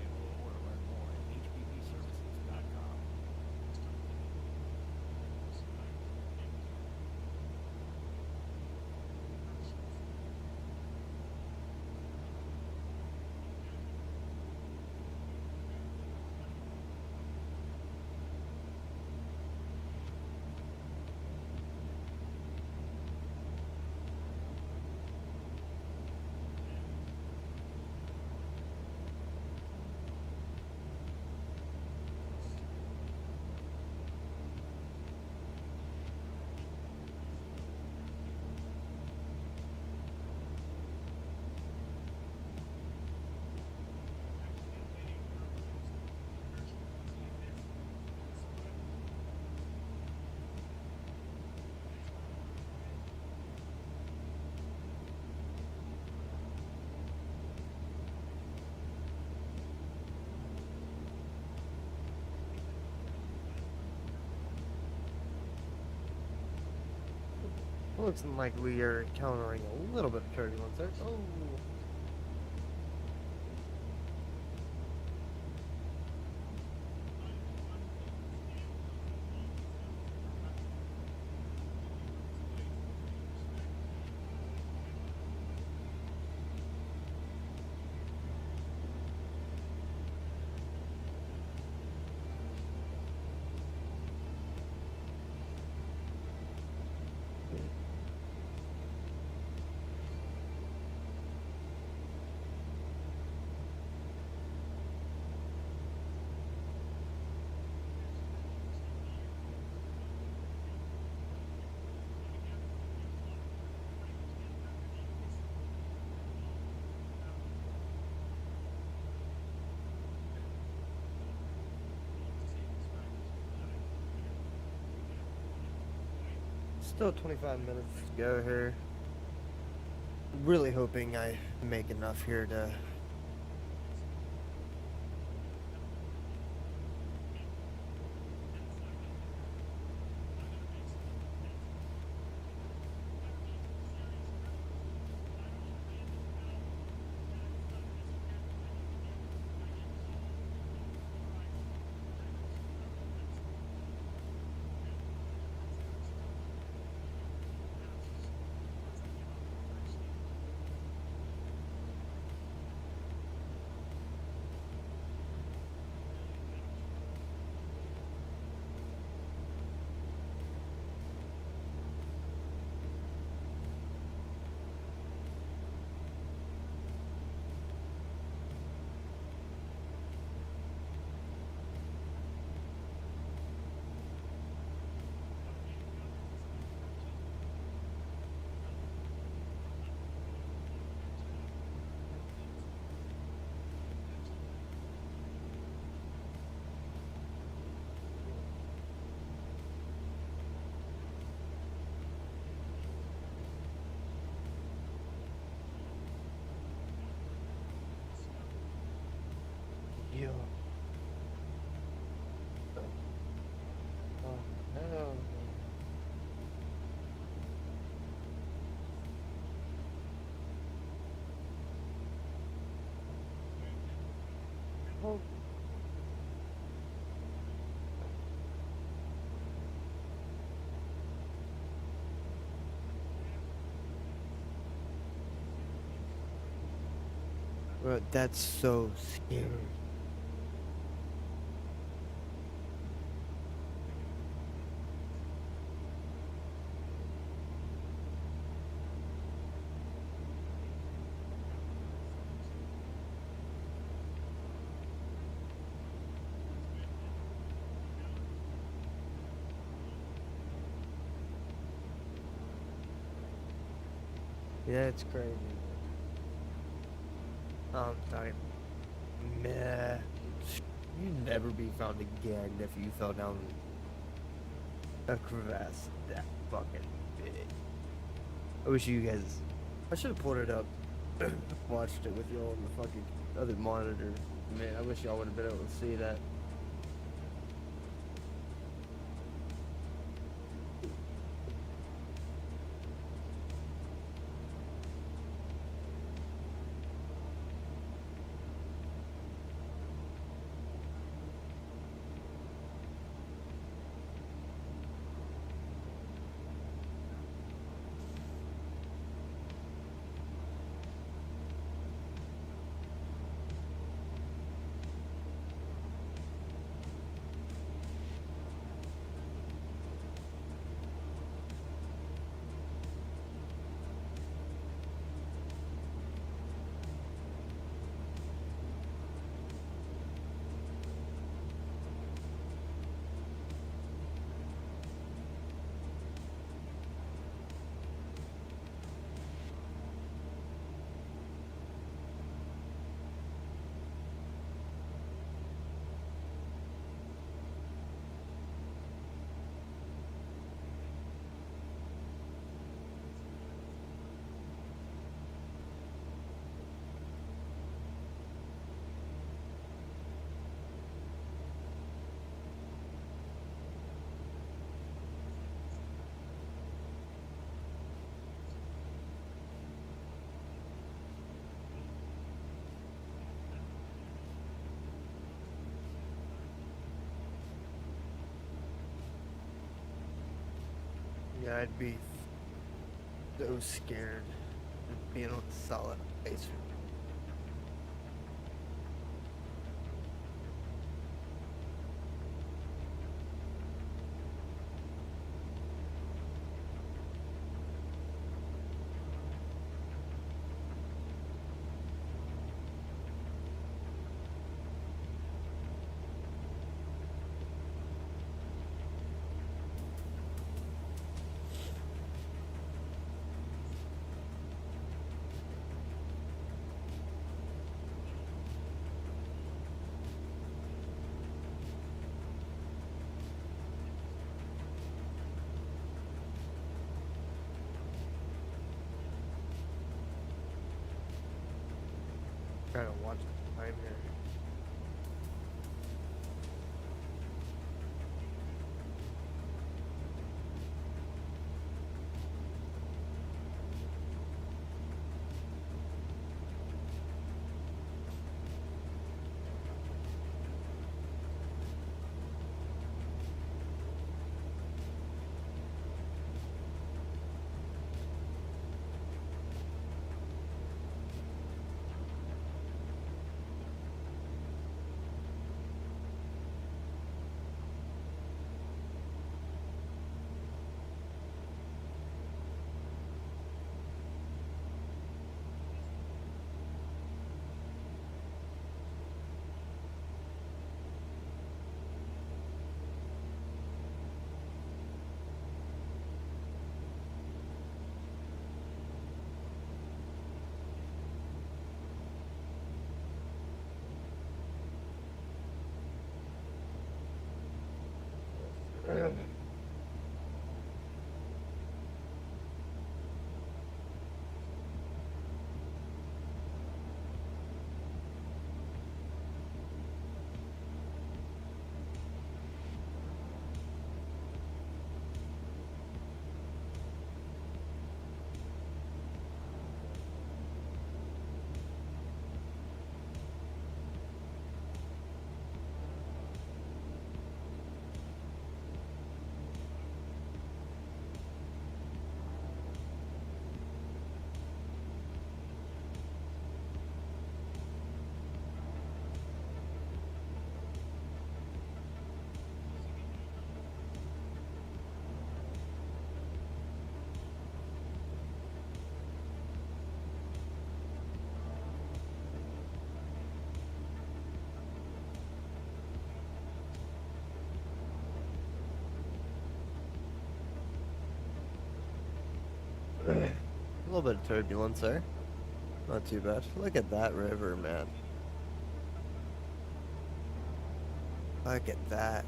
Enroll or learn more at hppservices.com. Looks like we are encountering a little bit of turbulence there. Oh. Still 25 minutes to go here. Really hoping I make enough here to Yeah. Oh, hell. Oh. Bro, that's so scary. Yeah, it's crazy. Sorry. Meh. You'd never be found again if you fell down a crevasse that fucking big. I wish you guys. I should have pulled it up, watched it with y'all on the fucking other monitor. Man, I wish y'all would have been able to see that. Yeah, I'd be so scared of being on solid ice. Trying to watch the time here. little bit of turbulence there. Not too bad. Look at that river, man. Look at that.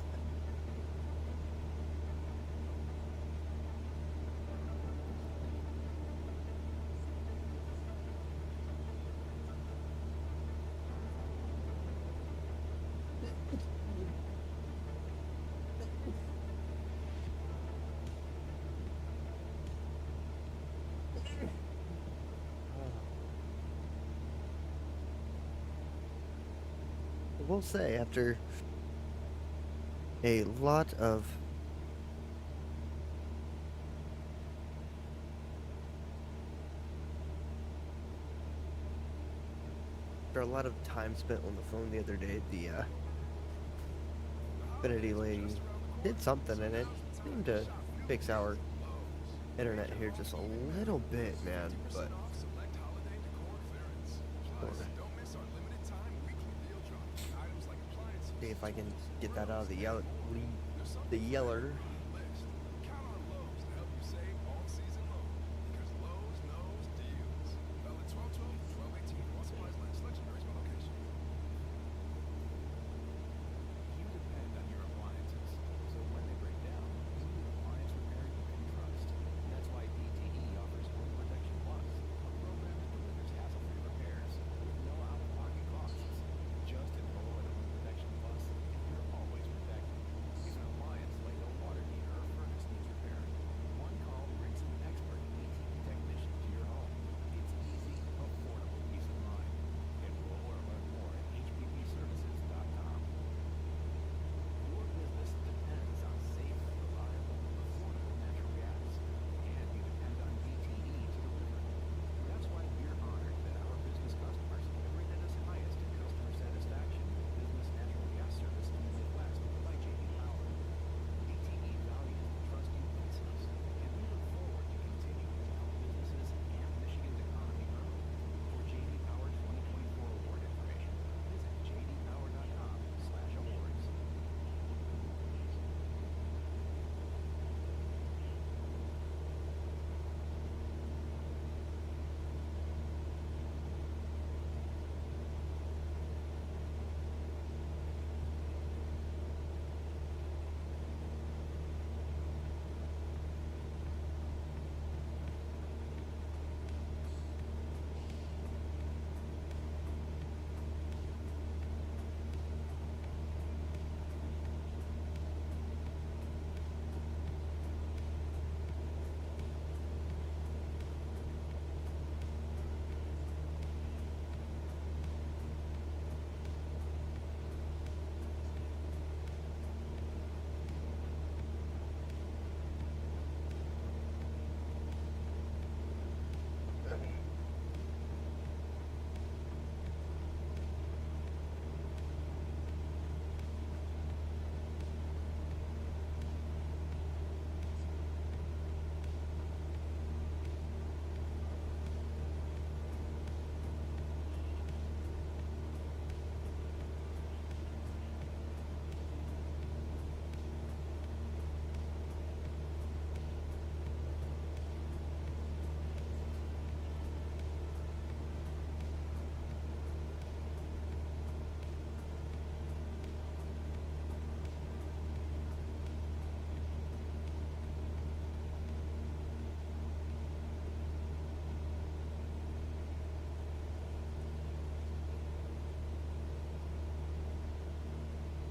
I will say, after a lot of time spent on the phone the other day, the Infinity lady did something, and it seemed to fix our internet here just a little bit, man. But see if I can get that out of the yeller.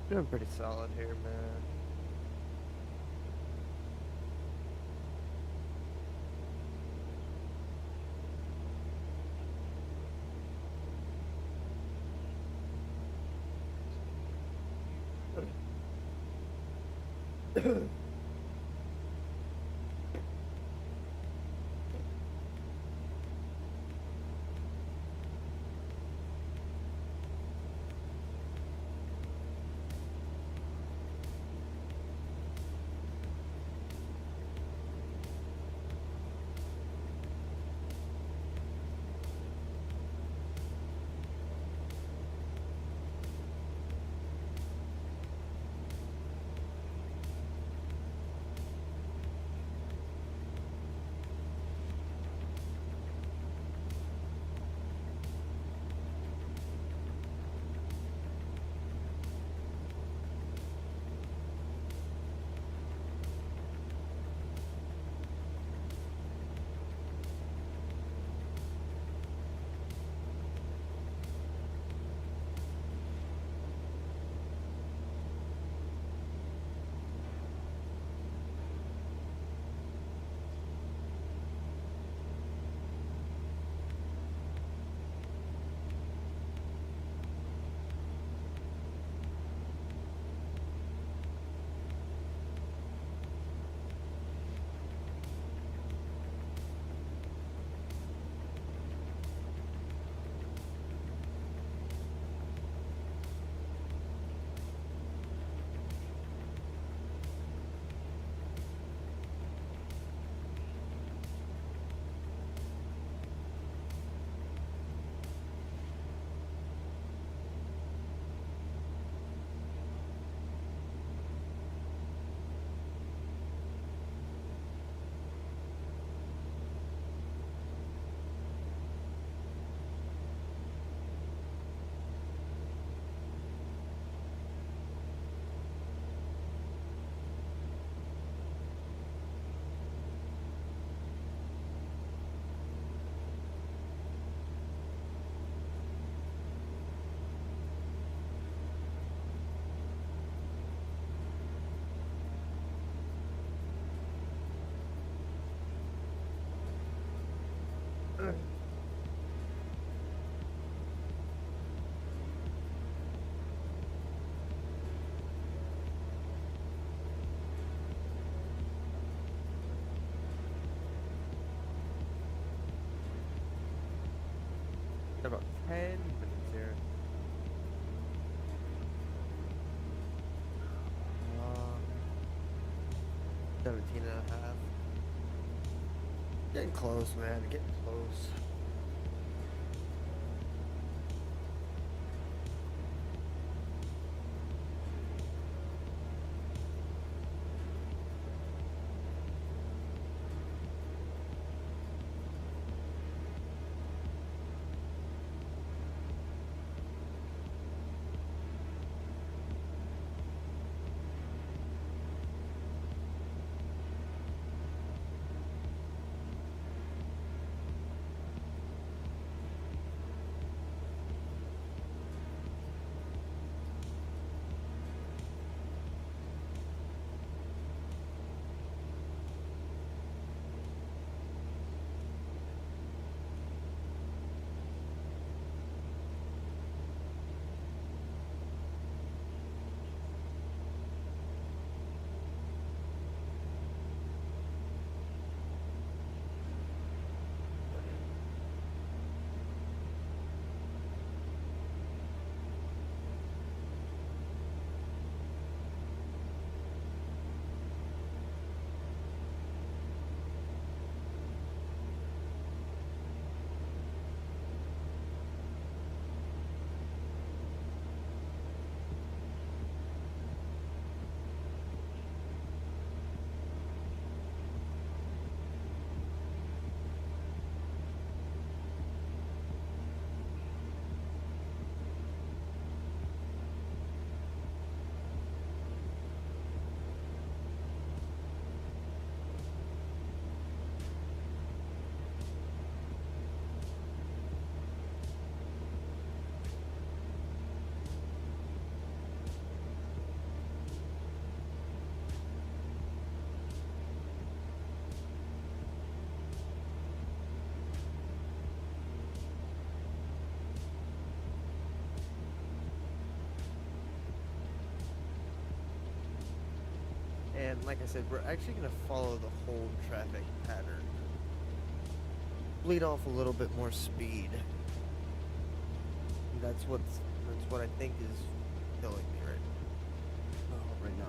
Doing pretty solid here, man. 10 minutes here. 17 and a half. Getting close, man. Getting close. And like I said, we're actually going to follow the whole traffic pattern. Bleed off a little bit more speed. That's what I think is killing me right now.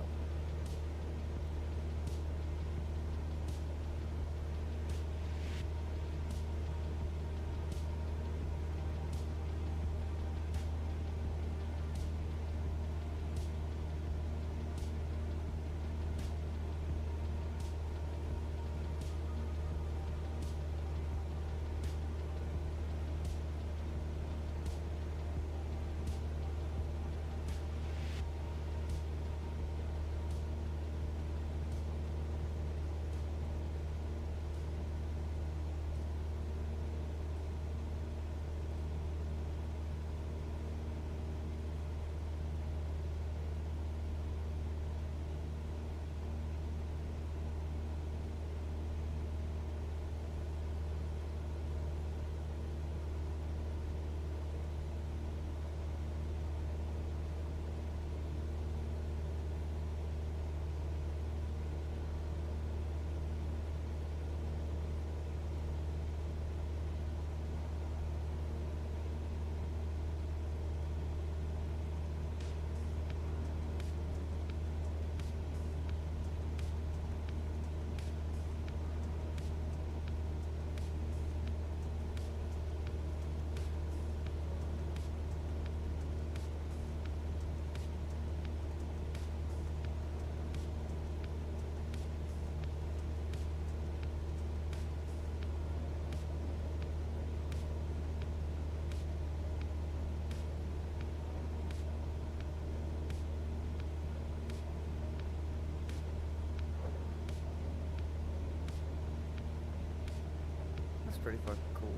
That's pretty fucking cool.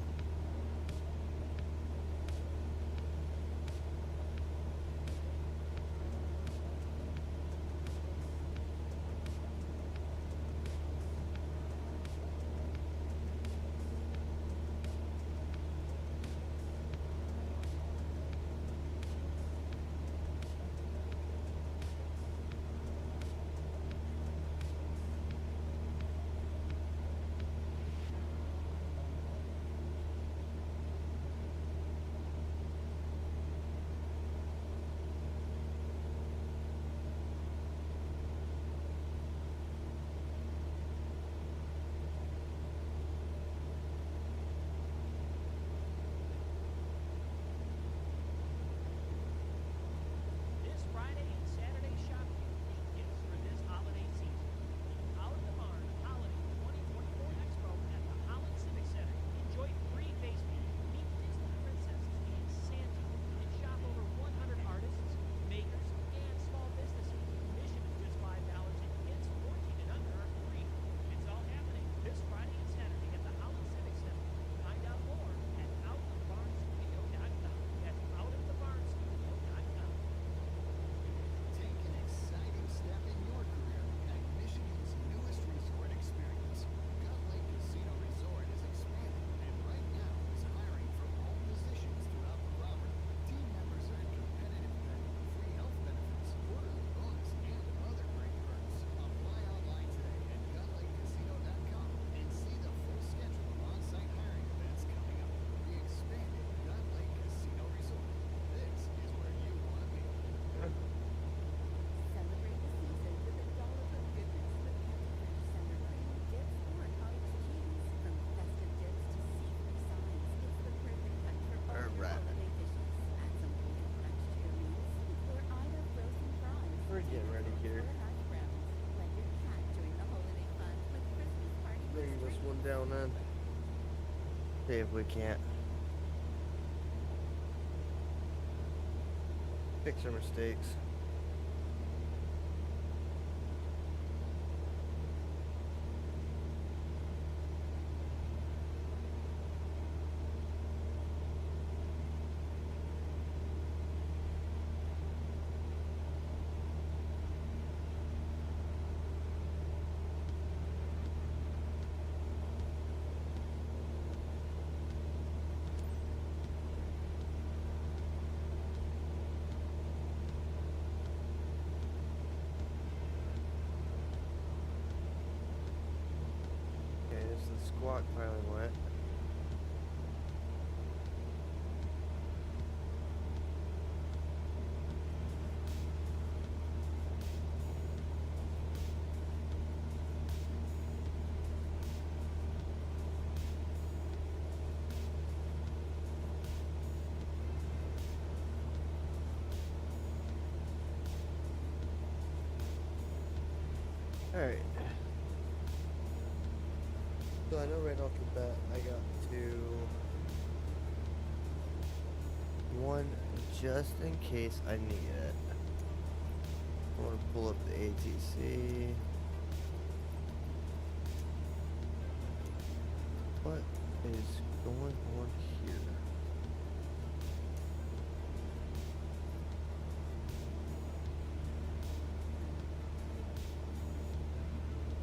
one down then. See if we can't fix our mistakes. Squawk finally went. Alright. So I know right off the bat I got to one just in case I need it. I want to pull up the ATC. What is going on here?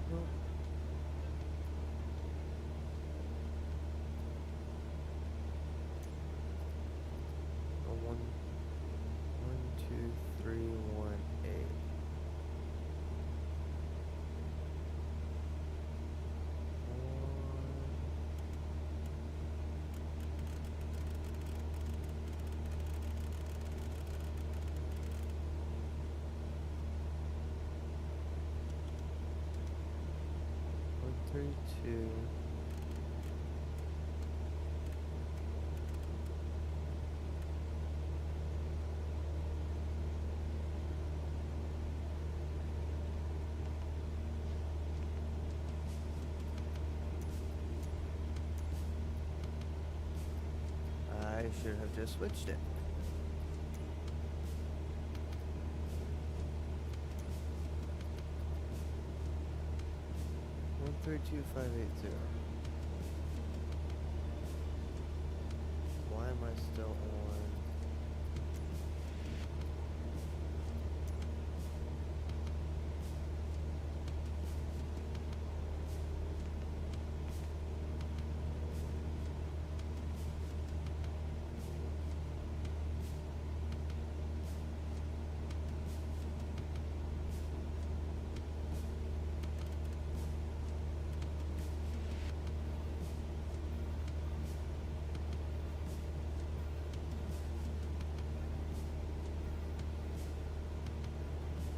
Nope. Two. I should have just switched it. One 32580. Why am I still on?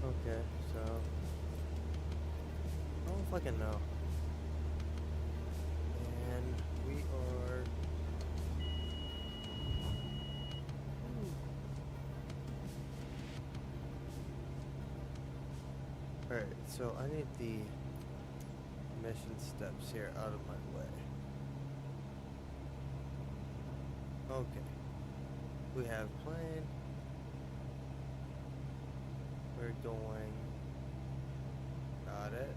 Okay, so I don't fucking know. And we are alright, so I need the mission steps here out of my way. Okay. We have plane. We're going. Got it.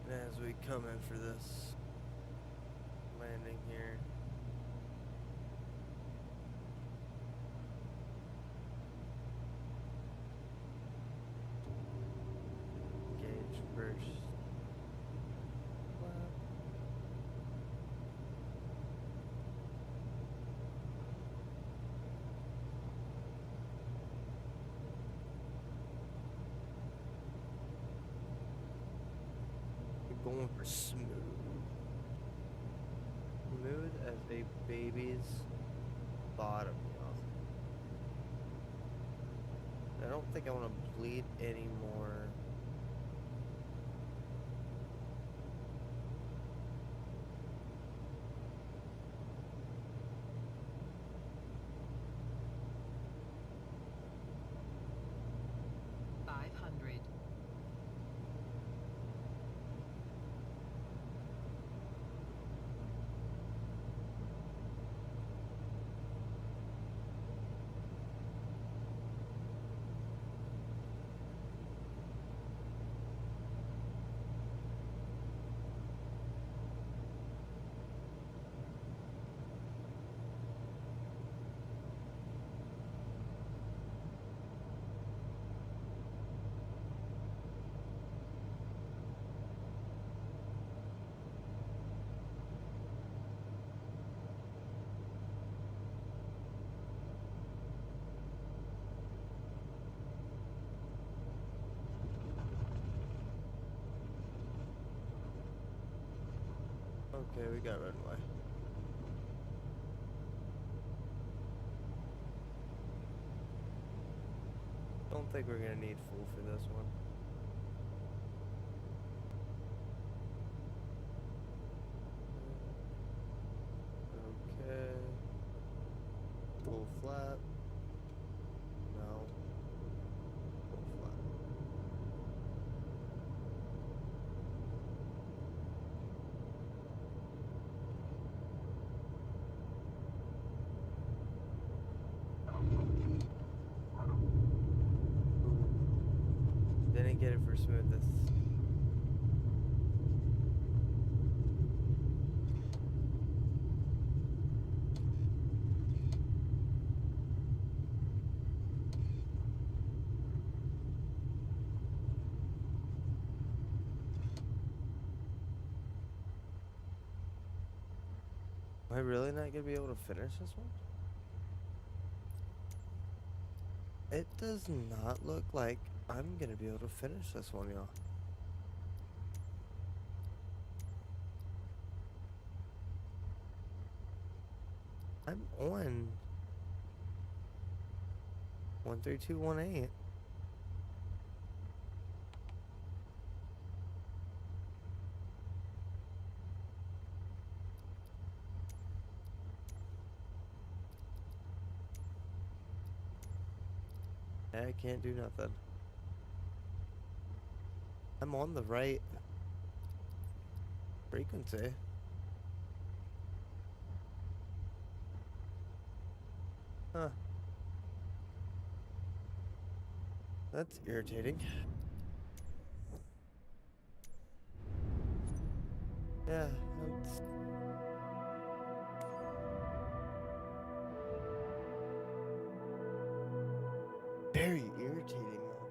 And as we come in for this landing here, engage first. Going for smooth. Smooth as a baby's bottom, y'all. I don't think I want to bleed anymore. Okay, we got runway. Don't think we're gonna need full for this one. Okay. Full flat. No. Full flat. Didn't get it for smoothness. Am I really not gonna be able to finish this one? It does not look like I'm gonna be able to finish this one, y'all. I'm on 13218. I can't do nothing. I'm on the right frequency. Huh. That's irritating. Yeah, that's... very irritating, though.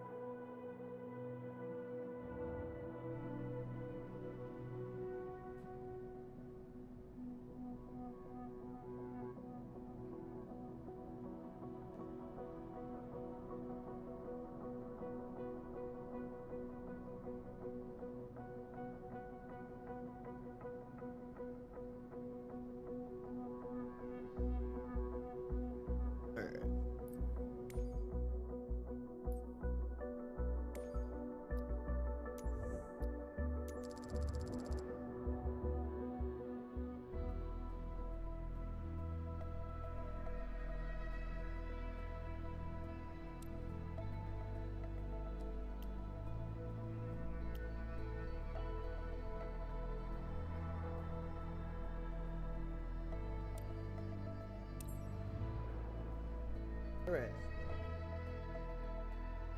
Alright.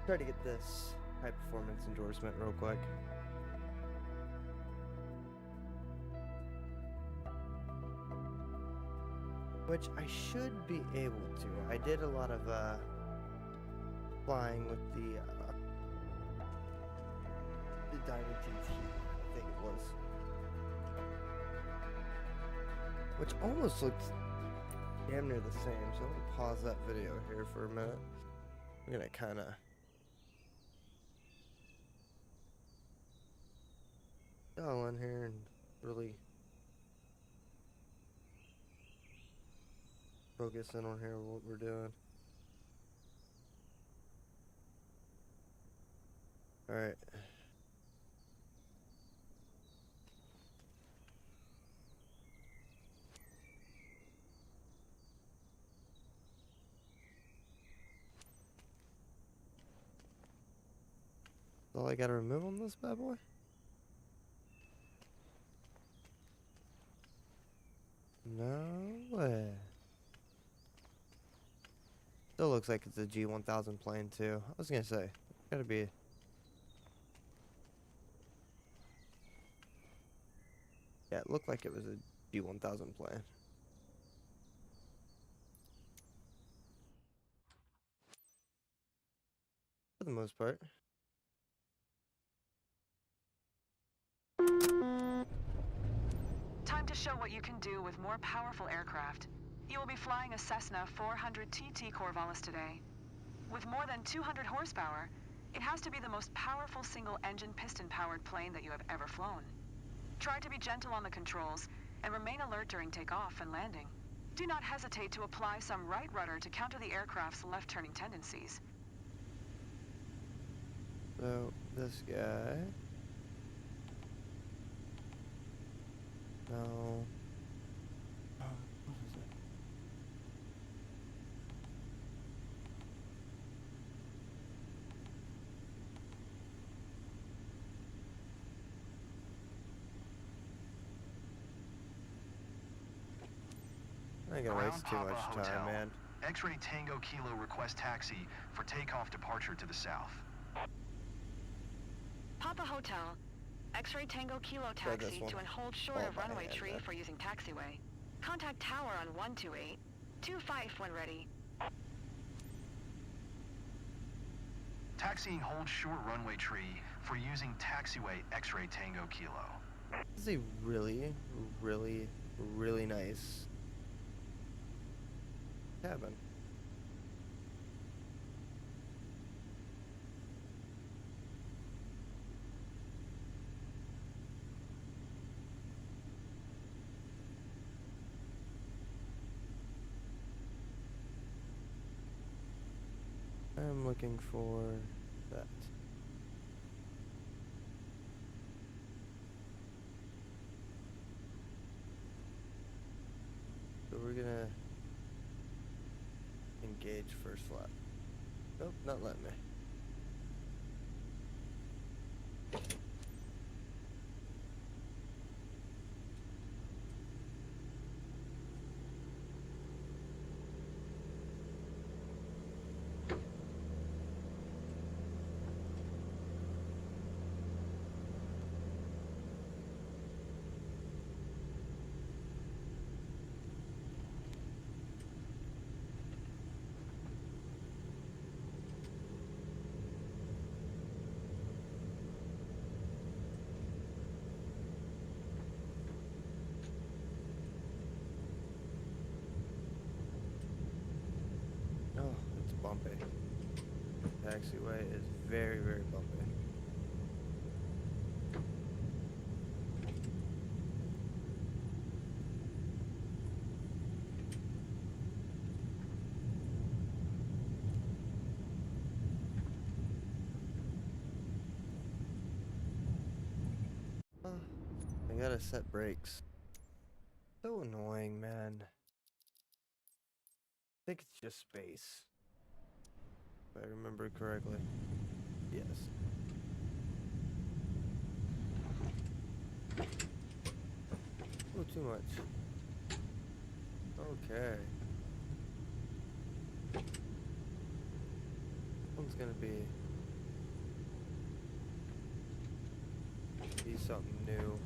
Try to get this high performance endorsement real quick. which I should be able to. I did a lot of flying with the Diamond GT, I think it was, which almost looks damn near the same. So I'm gonna pause that video here for a minute. I'm gonna kind of go in here and really focus in on here what we're doing. All right. All I gotta remove on this bad boy? No way. Still looks like it's a G1000 plane too. I was gonna say, gotta be. Yeah, it looked like it was a G1000 plane. For the most part. Time to show what you can do with more powerful aircraft. You will be flying a Cessna 400 TT Corvallis today. With more than 200 horsepower, it has to be the most powerful single-engine piston-powered plane that you have ever flown. Try to be gentle on the controls and remain alert during takeoff and landing. Do not hesitate to apply some right rudder to counter the aircraft's left-turning tendencies. So, this guy. No. Oh, what is it? I ain't gonna Ground waste too Papa much Hotel. time, man. X-ray Tango Kilo request taxi for takeoff departure to the south. Papa Hotel. X-ray Tango Kilo Try this taxi one. to and hold short Oh, of my runway hand tree there. for using taxiway. Contact tower on 128. 25 when ready. Taxiing hold short runway tree for using taxiway X-ray Tango Kilo. This is a really, really, really nice cabin. I'm looking for that. So we're gonna engage first flat. Nope, not letting me. Oh, it's bumpy. Taxiway is very, very bumpy. Oh, I gotta set brakes. So annoying, man. I think it's just space. If I remember correctly. Yes. Oh, too much. Okay. One's gonna be something new.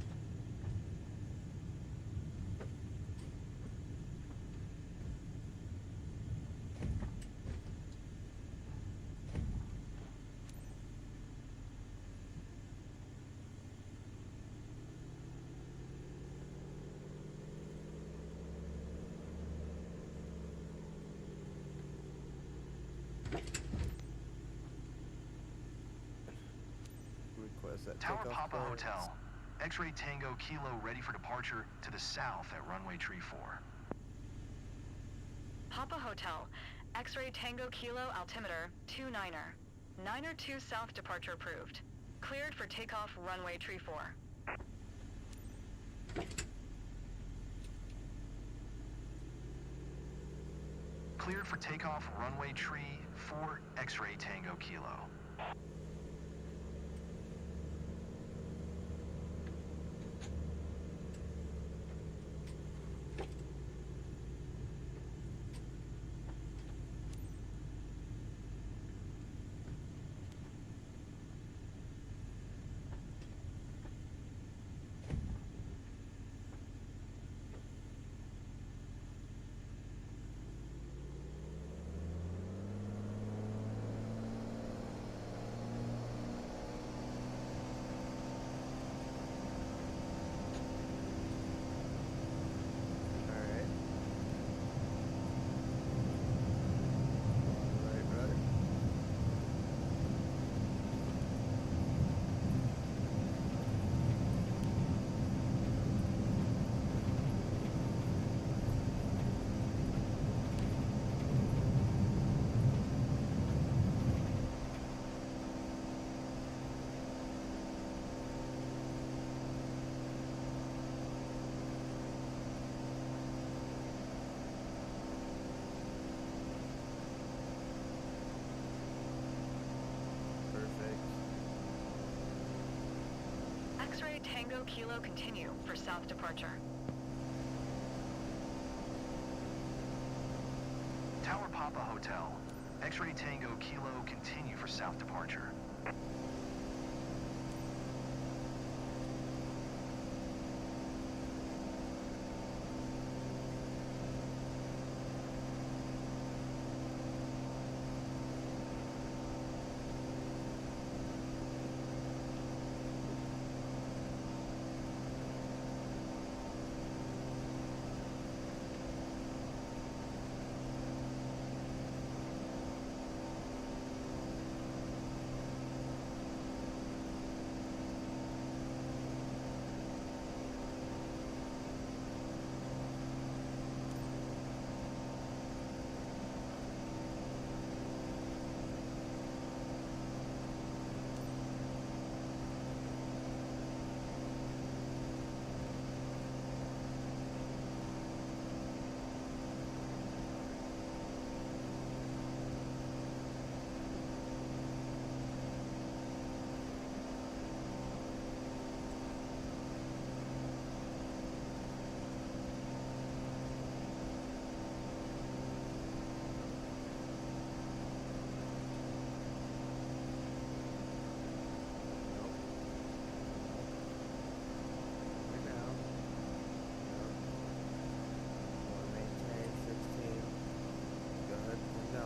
set Tower takeoff Papa plans. Hotel. X-Ray Tango Kilo ready for departure to the south at runway tree 4. Papa Hotel, X-Ray Tango Kilo altimeter 29er. 9er 2 south departure approved. Cleared for takeoff runway tree 4. Cleared for takeoff runway tree 4 X-Ray Tango Kilo. Alright. Alright, brother. Perfect. X-Ray Tango Kilo continue for south departure. Tower Papa Hotel. X-Ray Tango Kilo continue for south departure. Right now. Wanna maintain 16. Go ahead and go.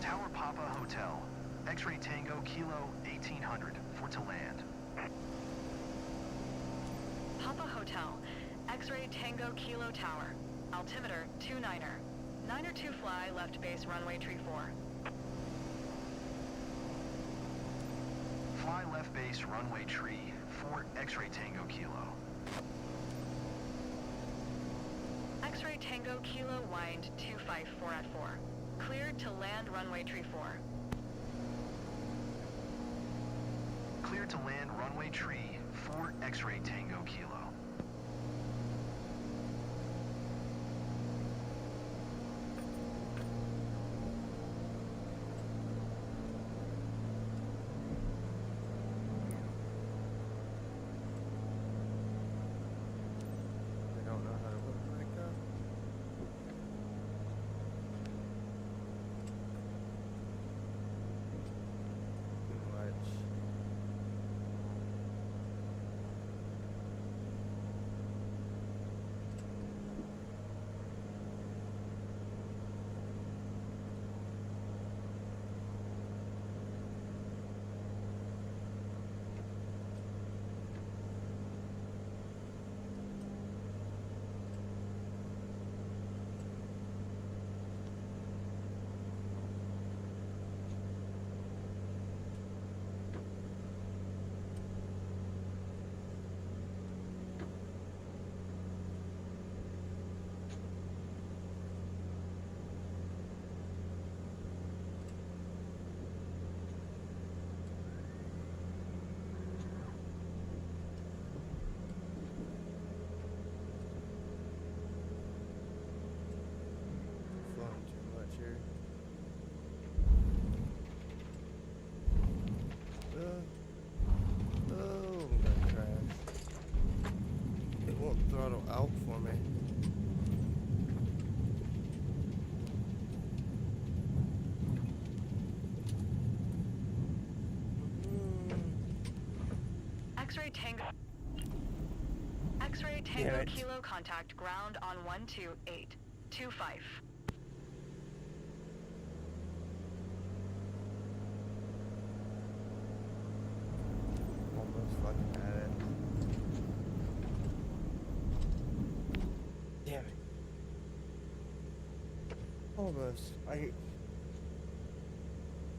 Tower Papa Hotel. X-Ray Tango Kilo 1800 for to land. Papa Hotel, X-Ray Tango Kilo Tower, altimeter 29er. 9er 2 fly left base runway tree 4. Fly left base runway tree 4 X-Ray Tango Kilo. X-Ray Tango Kilo wind 254 at 4. Cleared to land runway tree 4. Cleared to land runway tree 4 X-Ray Tango Kilo. I don't know how to look like that. Too much. X-ray Tango. X-ray Damn Tango it. Kilo contact ground on 12825. Almost fucking had it. Damn it. Almost.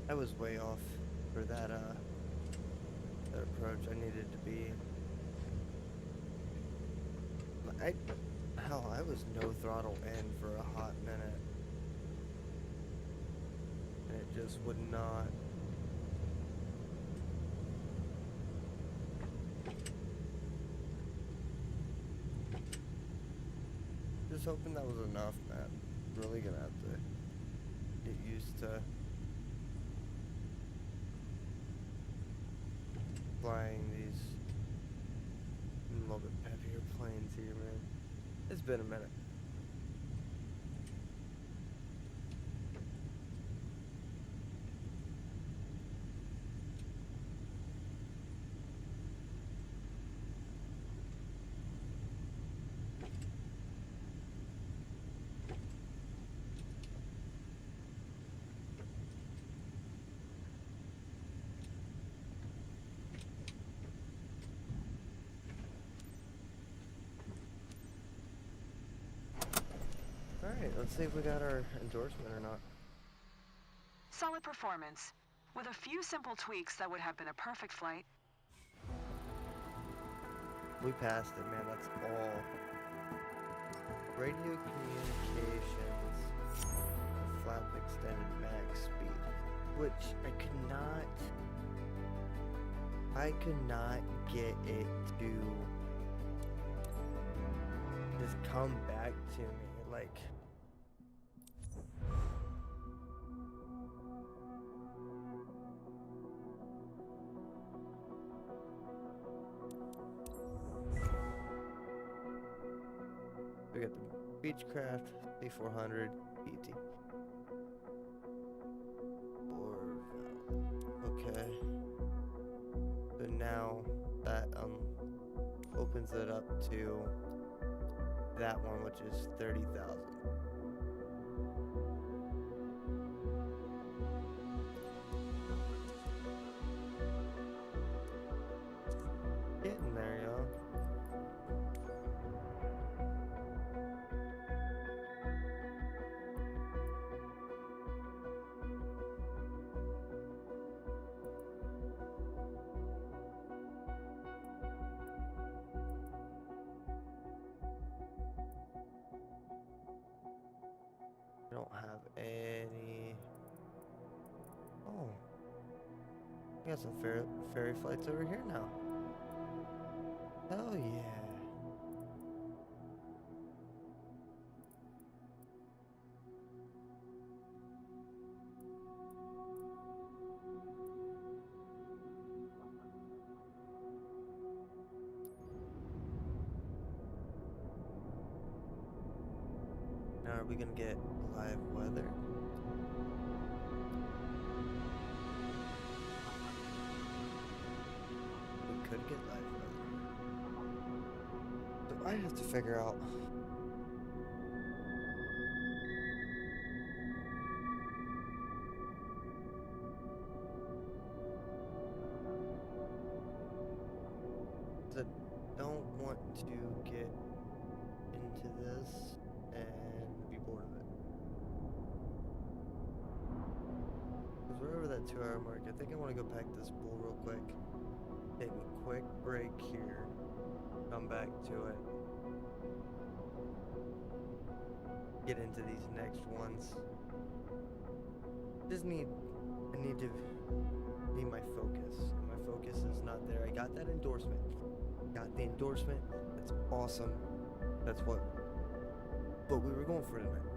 I was way off for that that approach. I needed to be. Hell, I was no throttle in for a hot minute. And it just would not. Just hoping that was enough, man. Really gonna have to get used to flying these a little bit heavier planes here, man. It's been a minute. Alright, let's see if we got our endorsement or not. Solid performance. With a few simple tweaks, that would have been a perfect flight. We passed it, man. That's all. Radio communications. Flap extended max speed. Which I could not get it to just come back to me. Like, we got the Beechcraft C400 BT. Okay. So now that opens it up to that one, which is 30,000. Getting there, y'all. I don't have any. Oh, we got some ferry flights over here now. Hell yeah. Now, are we gonna get live weather? We could get live weather. But I have to figure out. I don't want to get into this and be bored of it. Because we're over that 2-hour mark. I think I want to go pack this bull real quick. Take a quick break here. Come back to it. Get into these next ones. I need to be my focus. And my focus is not there. I got that endorsement. Got the endorsement. That's awesome. That's what we were going for tonight.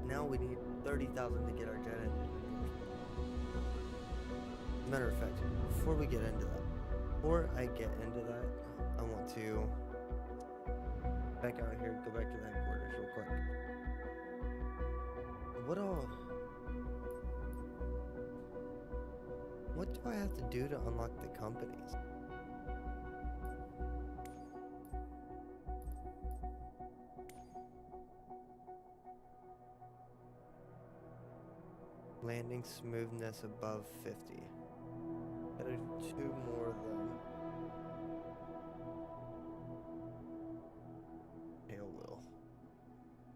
Now we need 30,000 to get our jet engine. Matter of fact, before I get into that, I want to back out here, go back to the headquarters real quick. What do I have to do to unlock the companies? Landing smoothness above 50. Gotta do 2 more of them. Tail wheel.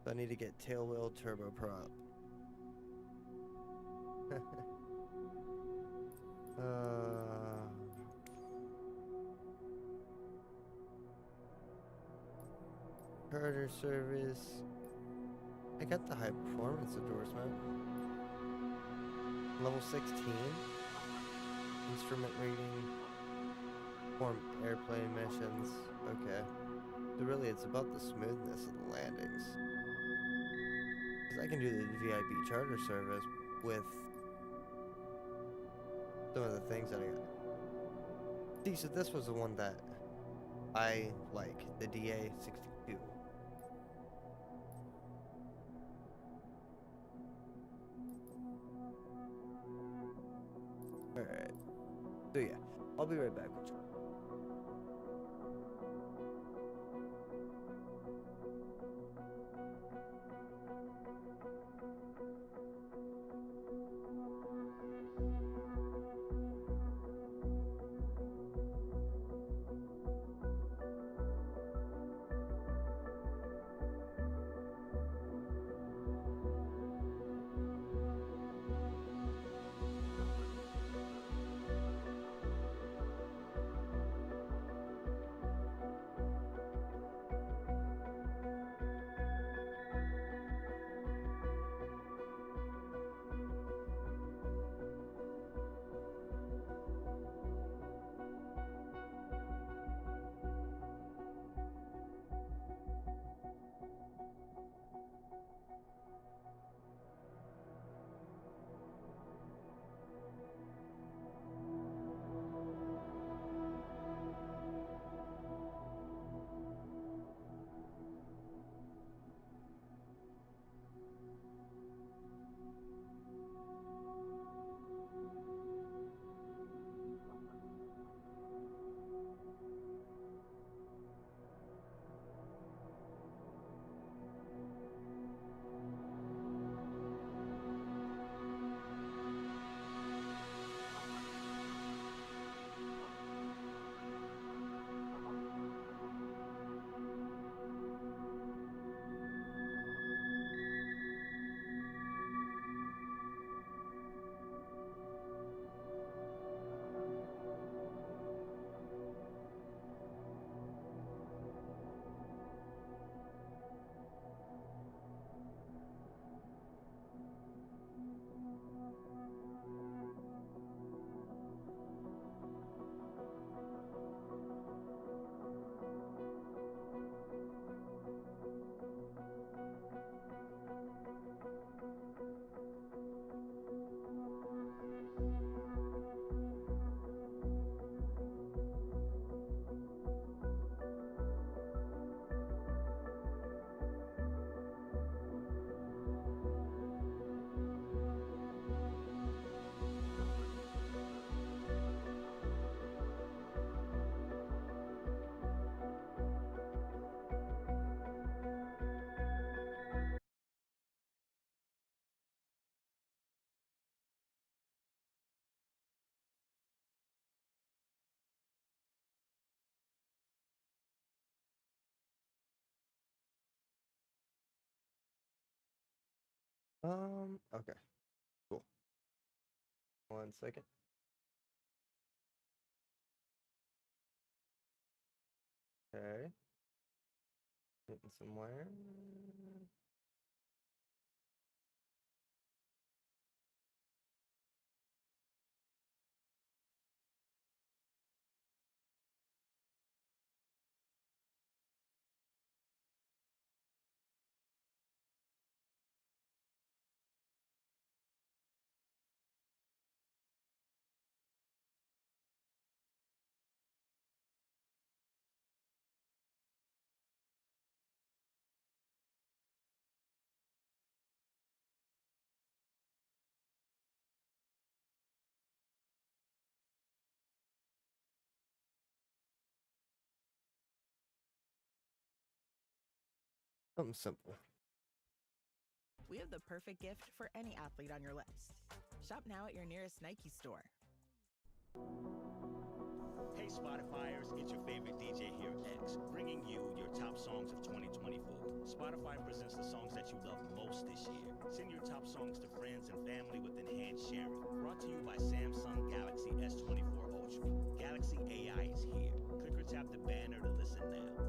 So I need to get tail wheel turboprop. Charter service. I got the high performance endorsement. Level 16. Instrument reading. Perform airplane missions. Okay. So really it's about the smoothness of the landings. Because I can do the VIP charter service with some of the things that I got. See, so this was the one that I like, the DA-62. Alright. So yeah, I'll be right back with you. Okay, cool. 1 second. Okay. Getting somewhere. Something simple. We have the perfect gift for any athlete on your list. Shop now at your nearest Nike store. Hey Spotifyers, it's your favorite DJ here, X, bringing you your top songs of 2024. Spotify presents the songs that you love most this year. Send your top songs to friends and family with enhanced sharing. Brought to you by Samsung Galaxy S24 Ultra. Galaxy AI is here. Click or tap the banner to listen now.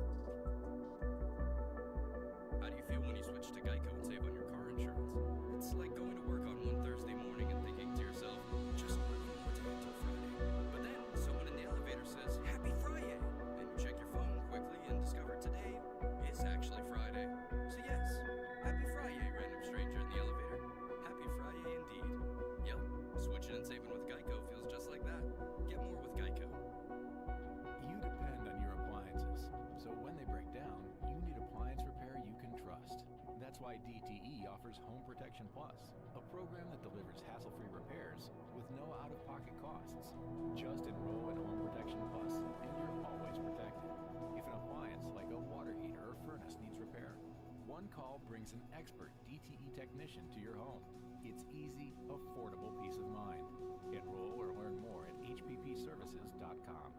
How do you feel when you switch to Geico and save on your car insurance? It's like going to work on one Thursday morning and thinking to yourself, just one more day until Friday. But then someone in the elevator says, Happy Friday! And you check your phone quickly and discover today is actually Friday. So yes, Happy Friday, random stranger in the elevator. Happy Friday indeed. Yep, switching and saving with Geico feels just like that. Get more with Geico. You depend on your appliances, so when they break down, you need appliance repair you can trust. That's why DTE offers Home Protection Plus, a program that delivers hassle-free repairs with no out-of-pocket costs. Just enroll in Home Protection Plus, and you're always protected. If an appliance like a water heater or furnace needs repair, one call brings an expert DTE technician to your home. It's easy, affordable peace of mind. Enroll or learn more at hppservices.com.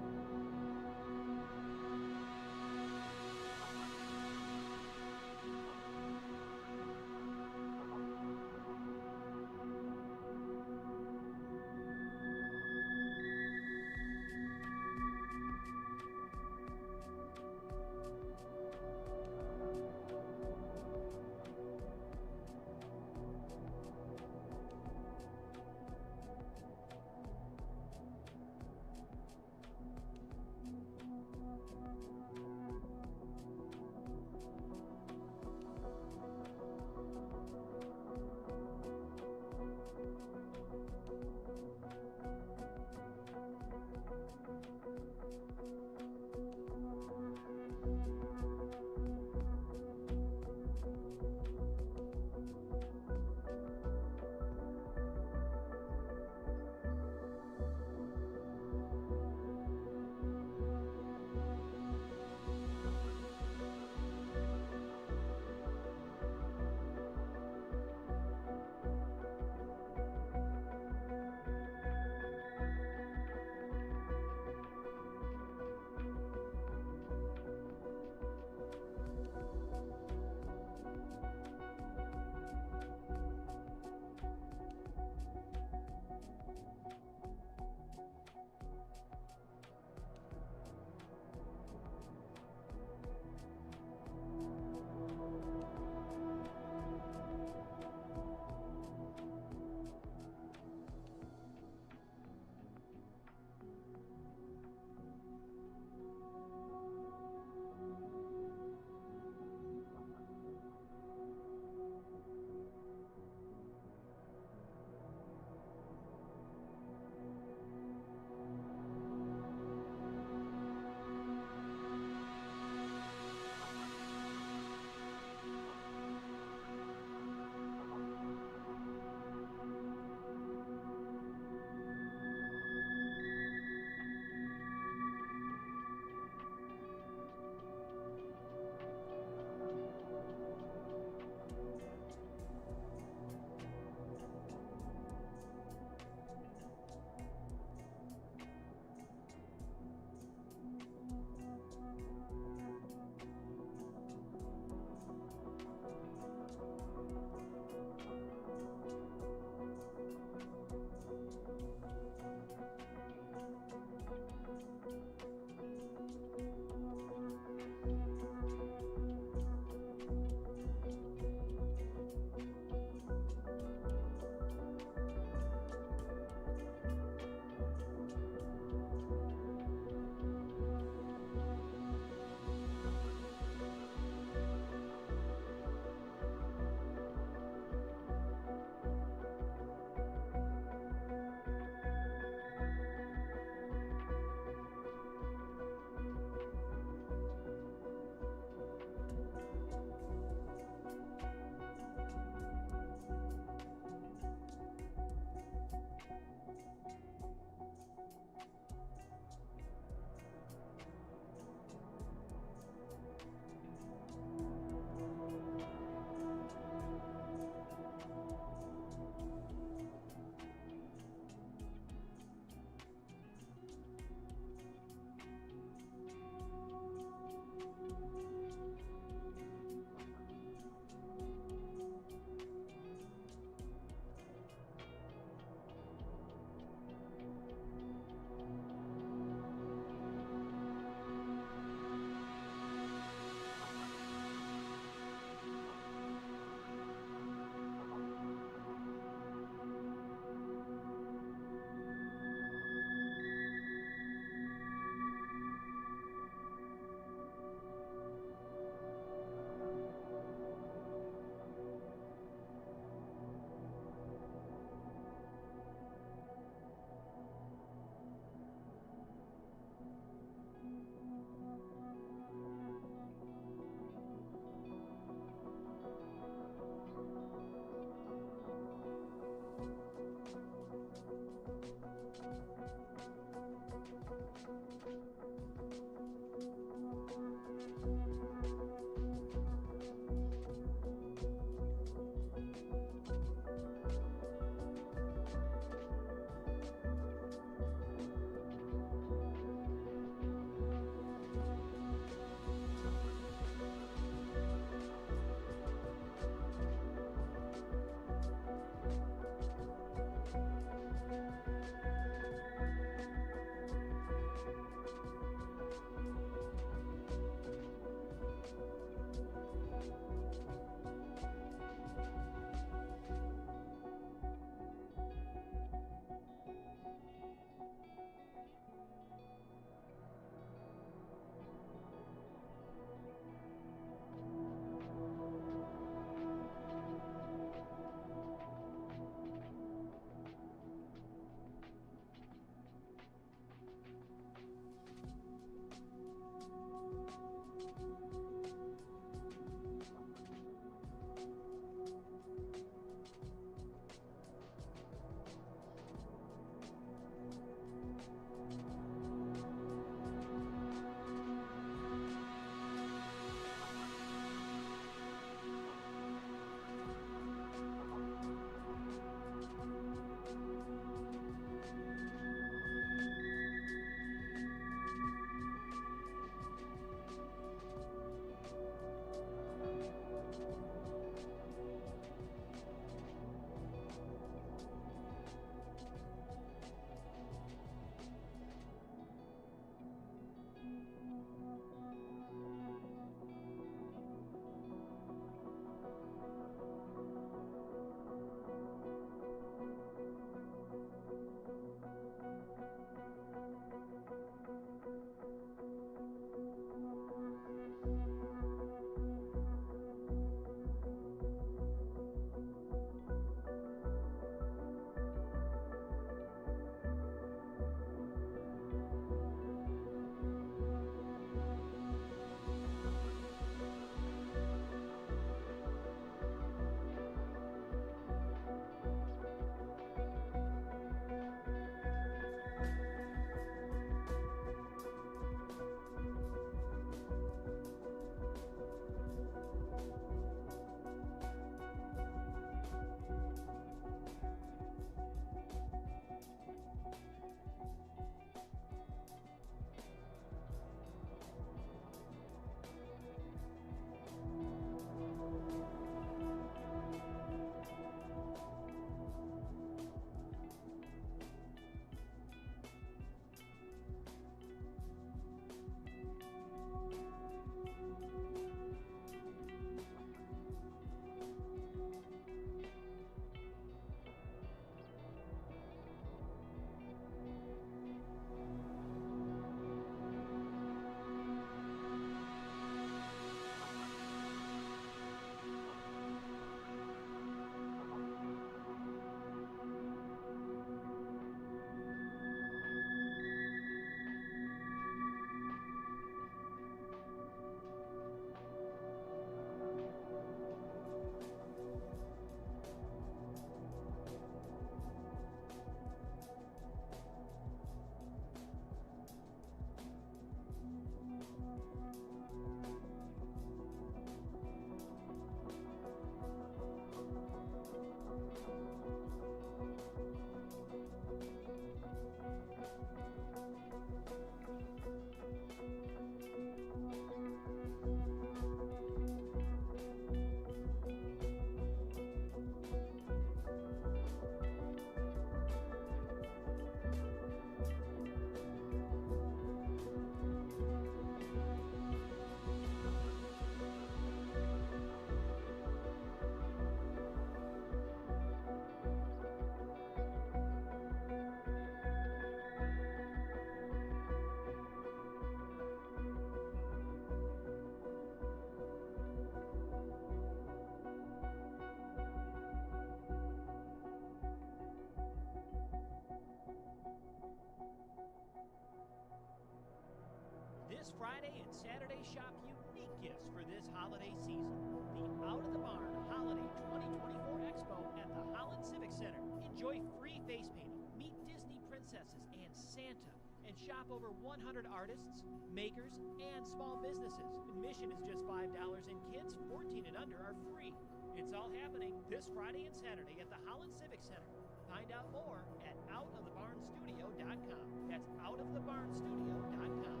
Friday and Saturday, shop unique gifts for this holiday season. The Out of the Barn Holiday 2024 Expo at the Holland Civic Center. Enjoy free face painting, meet Disney princesses and Santa, and shop over 100 artists, makers, and small businesses. Admission is just $5 and kids 14 and under are free. It's all happening this Friday and Saturday at the Holland Civic Center. Find out more at outofthebarnstudio.com. That's outofthebarnstudio.com.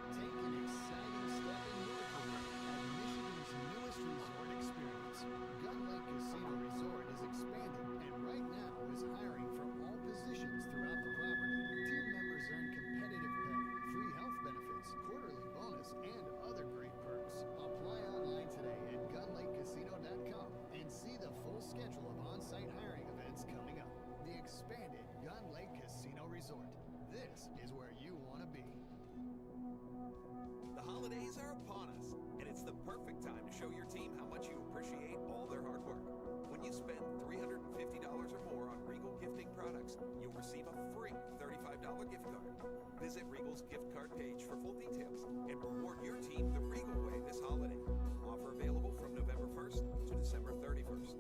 Take an exciting step in your career at Michigan's newest resort experience. Gun Lake Casino Resort is expanding and right now is hiring for all positions throughout the property. Team members earn competitive pay, free health benefits, quarterly bonus, and other great perks. Apply online today at gunlakecasino.com and see the full schedule of on-site hiring events coming up. The expanded Gun Lake Casino Resort. This is where you want to be. The holidays are upon us, and it's the perfect time to show your team how much you appreciate all their hard work. When you spend $350 or more on Regal gifting products, you'll receive a free $35 gift card. Visit Regal's gift card page for full details and reward your team the Regal way this holiday. Offer available from November 1st to December 31st.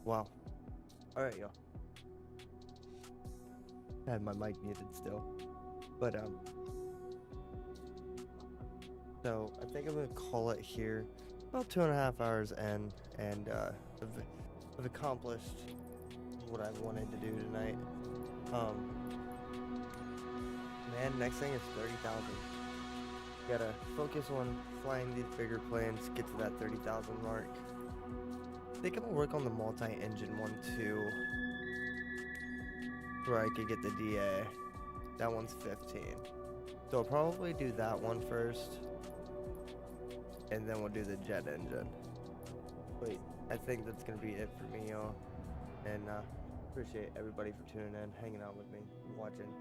Wow. Alright, y'all. I had my mic muted still. But, so I think I'm gonna call it here. About 2.5 hours in, and, I've accomplished what I wanted to do tonight. Man, next thing is 30,000. Gotta focus on flying these bigger planes, get to that 30,000 mark. I think I'm gonna work on the multi-engine one too, where I could get the DA. That one's 15. So I'll probably do that one first, and then we'll do the jet engine. Wait, I think that's gonna be it for me, y'all. And appreciate everybody for tuning in, hanging out with me, watching.